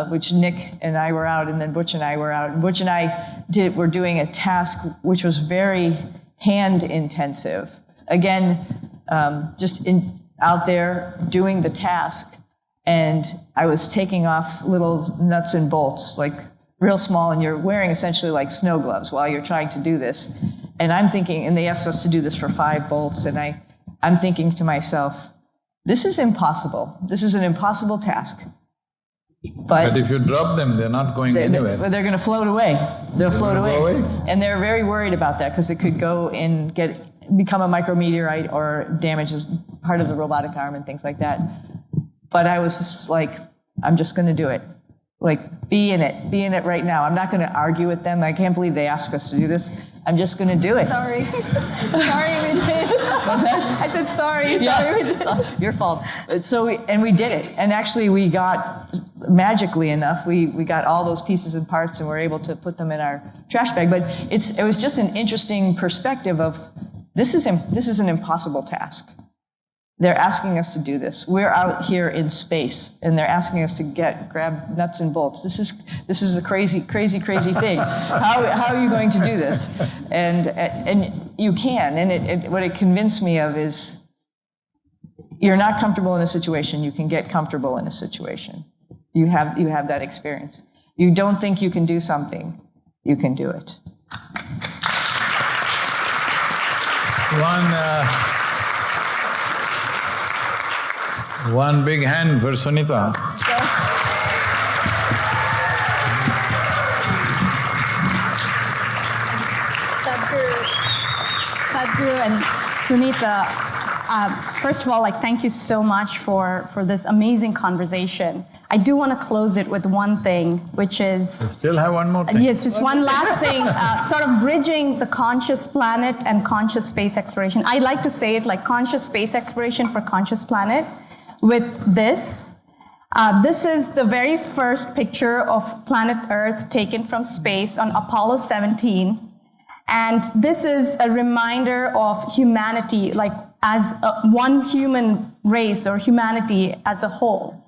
which Nick and I were out, and then Butch and I were out. And Butch and I were doing a task which was very hand intensive. Again, out there doing the task. And I was taking off little nuts and bolts, like real small, and you're wearing essentially like snow gloves while you're trying to do this. And I'm thinking, and they asked us to do this for 5 bolts, and I'm thinking to myself, this is impossible. This is an impossible task. But if you drop them, they're not going anywhere. They're going to float away. They'll float away. And they're very worried about that because it could go and become a micrometeorite or damage part of the robotic arm and things like that. But I was just like, I'm just going to do it. Like, be in it right now. I'm not going to argue with them. I can't believe they asked us to do this. I'm just going to do it. Sorry. Sorry, we did. What's that? I said sorry. Yeah. Sorry, we did. Your fault. So we did it. And actually we got, magically enough, we got all those pieces and parts and were able to put them in our trash bag. But it was just an interesting perspective of, this is an impossible task. They're asking us to do this. We're out here in space, and they're asking us to grab nuts and bolts. This is a crazy, crazy, crazy thing. How are you going to do this? And you can. And what it convinced me of is, you're not comfortable in a situation. You can get comfortable in a situation. You have that experience. You don't think you can do something. You can do it. One big hand for Sunita. Sadhguru and Sunita, first of all, thank you so much for this amazing conversation. I do want to close it with one thing, which is... You still have one more thing? Yes, just one last thing, sort of bridging the conscious planet and conscious space exploration. I like to say it like conscious space exploration for conscious planet. With this. This is the very first picture of planet Earth taken from space on Apollo 17. And this is a reminder of humanity, like as one human race or humanity as a whole.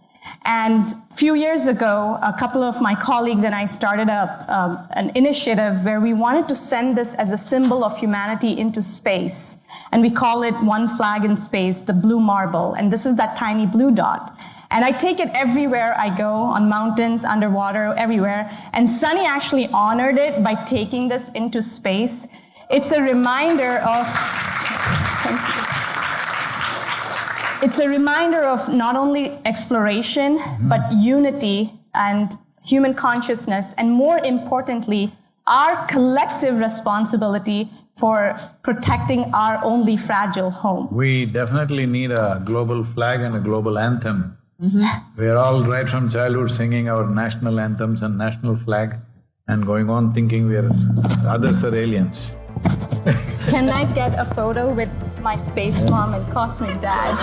And a few years ago, a couple of my colleagues and I started an initiative where we wanted to send this as a symbol of humanity into space. And we call it One Flag in Space, the blue marble. And this is that tiny blue dot. And I take it everywhere I go, on mountains, underwater, everywhere. And Sunny actually honored it by taking this into space. It's a reminder of... It's a reminder of not only exploration, but unity and human consciousness, and more importantly, our collective responsibility for protecting our only fragile home. We definitely need a global flag and a global anthem. We are all right from childhood singing our national anthems and national flag and going on thinking others are aliens. Can I get a photo with my space mom and cosmic dad?